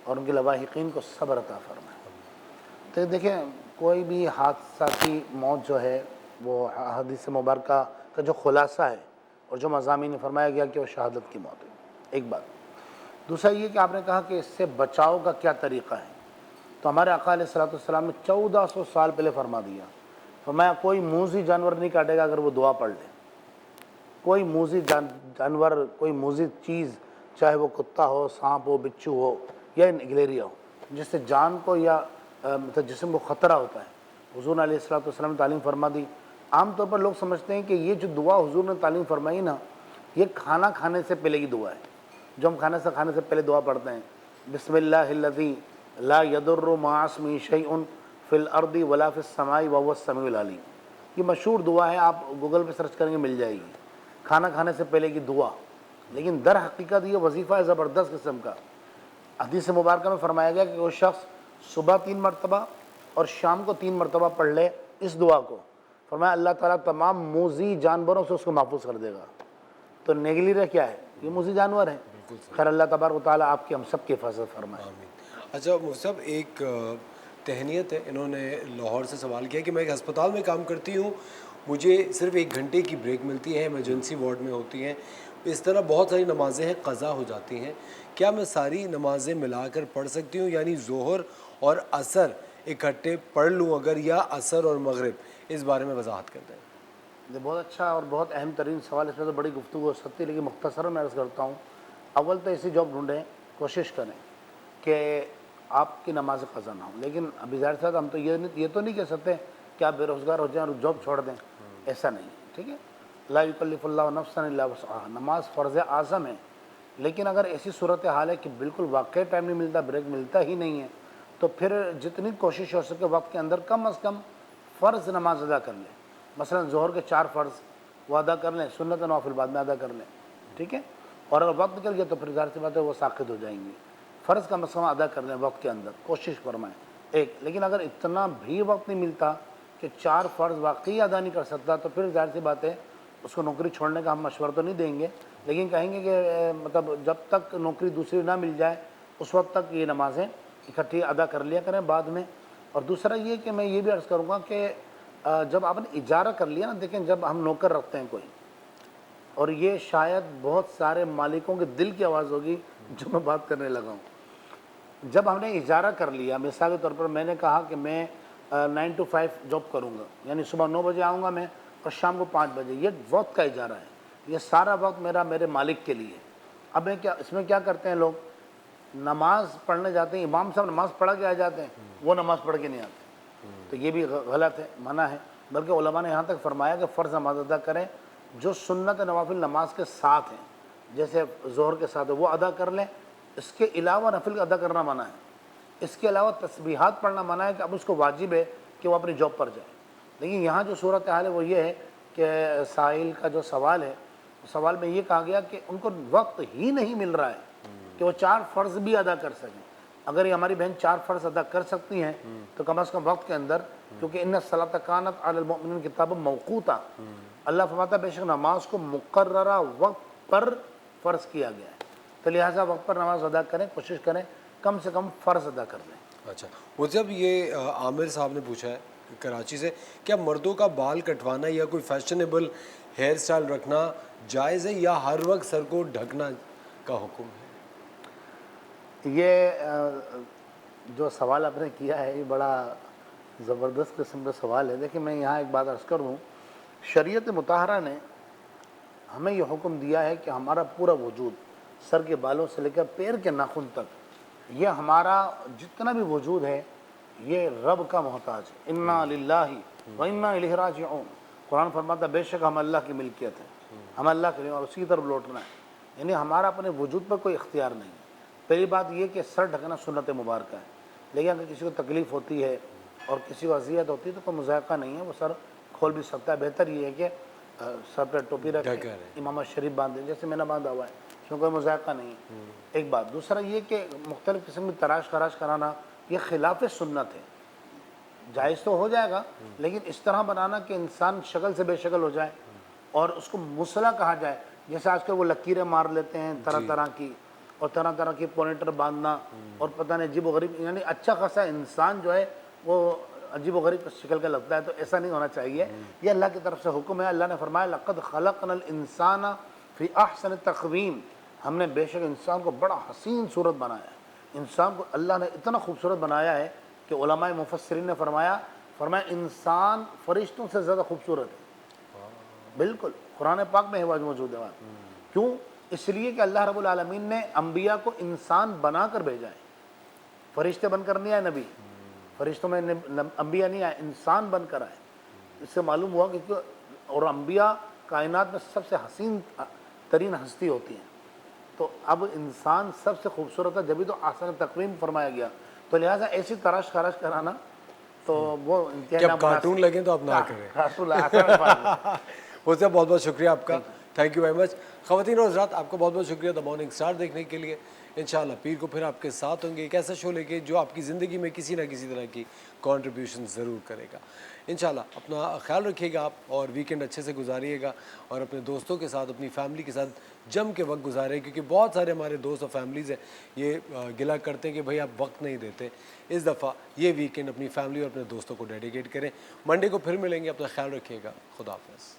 और उनके लवाहिकीन को सब्र अता फरमाए। तो देखें, कोई भी हादसाती मौत जो है वो हदीस मुबारक का जो खुलासा है और जो मज़ामीन में फरमाया गया कि वो शहादत की मौत है, एक बात। दूसरा ये कि आपने कहा कि इससे बचाव का क्या तरीक़ा है, तो हमारे आका अलैहिस्सलातु वस्सलाम ने 1400 साल पहले फरमा दिया, फरमाया कोई मूज़ी जानवर नहीं काटेगा अगर वो दुआ पढ़ ले। कोई मूज़ी जानवर, कोई मूज़ी चीज़, चाहे वो कुत्ता हो, सांप हो, बिच्छू हो या नेगलेरिया हो, जिससे जान को या मतलब जिस्म को ख़तरा होता है, हुज़ूर ने अलैहिस्सलातु वस्सलाम ने तालीम फरमा दी। आम तौर पर लोग समझते हैं कि ये जो दुआ हुज़ूर ने तालीम फरमाई ना, ये खाना खाने से पहले की दुआ है, जो हम खाने से पहले दुआ पढ़ते हैं, बिस्मिल्लाहिल्लज़ी ला यदुर्रु मअ इस्मिही शैउन फ़िल अर्दि वला फ़िस समाई व हुवस समीउल अलीम। ये मशहूर दुआ है, आप गूगल पे सर्च करेंगे मिल जाएगी, खाना खाने से पहले की दुआ। लेकिन दर हकीकत ये वजीफ़ा है ज़बरदस्त किस्म का। हदीस मुबारक में फरमाया गया कि वो शख्स सुबह 3 मरतबा और शाम को 3 मरतबा पढ़ ले इस दुआ को, फरमाया अल्लाह ताला तमाम मूज़ी जानवरों से उसको महफूज कर देगा। तो नेगलेरिया क्या है? ये मूज़ी जानवर है। खैर अल्लाह तबारक व तआला आपकी हम सब की हिफाजत फरमाए। अच्छा मुफ्ती साहब, एक तहनीत है, इन्होंने लाहौर से सवाल किया कि मैं एक अस्पताल में काम करती हूँ, मुझे सिर्फ 1 घंटे की ब्रेक मिलती है, इमरजेंसी वार्ड में होती हैं, इस तरह बहुत सारी नमाज़ें हैं क़ज़ा हो जाती हैं, क्या मैं सारी नमाज़ें मिलाकर पढ़ सकती हूँ, यानी ज़ोहर और असर इकट्ठे पढ़ लूँ अगर, या असर और मगरिब? इस बारे में वजाहत कर दें। ये बहुत अच्छा और बहुत अहम तरीन सवाल, इसमें तो बड़ी गुफ्तगू हो सकती है, लेकिन मुख्तसरन मैं अर्ज़ करता हूँ। अव्वल तो ऐसी जॉब ढूँढें, कोशिश करें कि आपकी नमाज क़ज़ा ना हो। लेकिन अभी ज़ाहिर सा हम तो ये तो नहीं कह सकते कि आप बेरोज़गार हो जाएँ और जॉब छोड़ दें, ऐसा नहीं, ठीक है। ला युकल्लिफुल्लाहु नफ्सन इल्ला वुसअहा, नमाज फ़र्ज़ आज़म है। लेकिन अगर ऐसी सूरत हाल है कि बिल्कुल वाकई टाइम नहीं मिलता, ब्रेक मिलता ही नहीं है, तो फिर जितनी कोशिश हो सके वक्त के अंदर कम अज़ कम फ़र्ज़ नमाज अदा कर लें। मसलन ज़ोहर के 4 फ़र्ज़ वो अदा कर लें, सुन्नत नवाफिल बाद में अदा कर लें, ठीक है। और अगर वक्त निकल गया तो फिर ज़ाहिर सी बात है वो साक़ित हो जाएंगी। फ़र्ज़ का मसला अदा कर लें वक्त के अंदर, कोशिश फरमाएँ। एक, लेकिन अगर इतना भी वक्त नहीं मिलता कि 4 फ़र्ज़ वाकई अदा नहीं कर सकता तो फिर ज़ाहिर सी बात है उसको नौकरी छोड़ने का हम मशवरा तो नहीं देंगे, लेकिन कहेंगे कि मतलब जब तक नौकरी दूसरी ना मिल जाए उस वक्त तक ये नमाज़ें इकट्ठी अदा कर लिया करें बाद में। और दूसरा ये कि मैं ये भी अर्ज़ करूँगा कि जब आपने इजारा कर लिया ना, देखें जब हम नौकर रखते हैं कोई, और ये शायद बहुत सारे मालिकों के दिल की आवाज़ होगी जो मैं बात करने लगा हूँ, जब हमने इजारा कर लिया, मिसाल के तौर पर मैंने कहा कि मैं 9 to 5 जॉब करूँगा, यानी सुबह 9 बजे आऊँगा मैं और शाम को 5 बजे, ये वक्त का इजारा है, ये सारा वक्त मेरा मेरे मालिक के लिए। अब मैं क्या इसमें क्या करते हैं लोग, नमाज पढ़ने जाते हैं, इमाम साहब नमाज पढ़ा के आ जाते हैं, वो नमाज पढ़ के नहीं आते, तो ये भी गलत है, मना है। बल्कि उलमा ने यहाँ तक फरमाया कि फ़र्ज़ नमाज अदा करें जो सुन्नत नवाफिल नमाज के साथ हैं, जैसे ज़ोहर के साथ है वो अदा कर लें, इसके अलावा नफिल अदा करना मना है, इसके अलावा तस्बीहात पढ़ना मना है कि अब उसको वाजिब है कि वो अपनी जॉब पर जाए। लेकिन यहाँ जो सूरत हाल है वो ये है कि साहिल का जो सवाल है, सवाल में ये कहा गया कि उनको वक्त ही नहीं मिल रहा है कि वो 4 फ़र्ज़ भी अदा कर सकें। अगर ये हमारी बहन 4 फ़र्ज़ अदा कर सकती हैं तो कम अज़ कम वक्त के अंदर, क्योंकि इन्ना सलात कानत अलल मुमिनीन किताब मौक़ूता, अल्लाह फरमाता है बेशक नमाज को मुकर्ररा वक्त पर फ़र्ज़ किया गया है, तो लिहाजा वक्त पर नमाज अदा करें, कोशिश करें कम से कम फ़र्ज़ अदा कर दें। अच्छा, मुझे अब ये आमिर साहब ने पूछा है कराची से, क्या मर्दों का बाल कटवाना या कोई फैशनेबल हेयर स्टाइल रखना जायज़ है या हर वक्त सर को ढकना का हुक्म है? ये जो सवाल आपने किया है ये बड़ा ज़बरदस्त किस्म का सवाल है। देखिए मैं यहाँ एक बात अर्ज़ कर दूँ, शरीयत मुताहरा ने हमें ये हुक्म दिया है कि हमारा पूरा वजूद सर के बालों से लेकर पैर के नाखून तक, ये हमारा जितना भी वजूद है ये रब का मोहताज है। इन्ना लिल्लाहि व इन्ना इलैहि राजिऊन, कुरान फरमाता बेशक हम अल्लाह की मिल्कियत है, हम अल्लाह के लिए और उसी की तरफ लौटना है, यानी हमारा अपने वजूद पर कोई इख्तियार नहीं है। पहली बात ये कि सर ढकना सुन्नत मुबारक है, लेकिन अगर किसी को तकलीफ़ होती है और किसी को अजियत होती है तो कोई मुज़ायक़ा नहीं है, वो सर खोल भी सकता है। बेहतर ये है कि सर पर टोपी रखें, इमाम शरीफ बांधें जैसे मैंने बांधा हुआ है, इसमें कोई मुज़ायक़ा नहीं है। एक बात, दूसरा ये कि मुख्तलिफ़ किस्म की तराश खराश कराना ये खिलाफ सुन्नत है। जायज़ तो हो जाएगा, लेकिन इस तरह बनाना कि इंसान शक्ल से बेशक्ल हो जाए और उसको मुसला कहा जाए, जैसे आजकल वो लकीरें मार लेते हैं तरह तरह की, और तरह तरह की पोनेटर बांधना और पता नहीं अजीब व गरीब, यानी अच्छा खासा इंसान जो है वो अजीब व गरीब शक्ल का लगता है, तो ऐसा नहीं होना चाहिए। ये अल्लाह की तरफ से हुक्म है। अल्लाह ने फरमाया लक़द खलक़नल इंसाना फ़ी अहसन तक़वीम, हमने बेशक इंसान को बड़ा हसीन सूरत बनाया है। इंसान को अल्लाह ने इतना खूबसूरत बनाया है कि उलमाए मुफस्सिरीन ने फरमाया इंसान फरिश्तों से ज़्यादा खूबसूरत है। बिल्कुल कुरान पाक में है मौजूद है। क्यों? इसलिए कि अल्लाह रब्बुल आलमीन ने अम्बिया को इंसान बनाकर भेजा है, फरिश्ते बनकर नहीं आए नबी, फरिश्तों में अम्बिया नहीं आए, इंसान बनकर आए। इससे मालूम हुआ कि और अम्बिया कायनात में सबसे हसीन तरीन हस्ती होती हैं, तो अब इंसान सबसे खूबसूरत है, जब भी तो आसान तकवीम फरमाया गया। तो लिहाजा ऐसी तराश खराश कराना तो वो क्या कार्टून लगे तो आप ना करें। उससे बहुत बहुत शुक्रिया आपका, थैंक यू वेरी मच। ख़वातीन और हज़रात, आपका बहुत बहुत शुक्रिया द मॉर्निंग स्टार देखने के लिए। इंशाल्लाह पीर को फिर आपके साथ होंगे एक ऐसा शो लेके जो आपकी ज़िंदगी में किसी ना किसी तरह की कंट्रीब्यूशन ज़रूर करेगा। इंशाल्लाह अपना ख्याल रखिएगा आप, और वीकेंड अच्छे से गुजारिएगा और अपने दोस्तों के साथ, अपनी फैमिली के साथ जम के वक्त गुजारें, क्योंकि बहुत सारे हमारे दोस्त और फैमिलीज़ हैं ये गिला करते हैं कि भाई आप वक्त नहीं देते। इस दफ़ा ये वीकेंड अपनी फैमिली और अपने दोस्तों को डेडिकेट करें। मंडे को फिर मिलेंगे, अपना ख्याल रखिएगा। खुदा हाफ़िज़।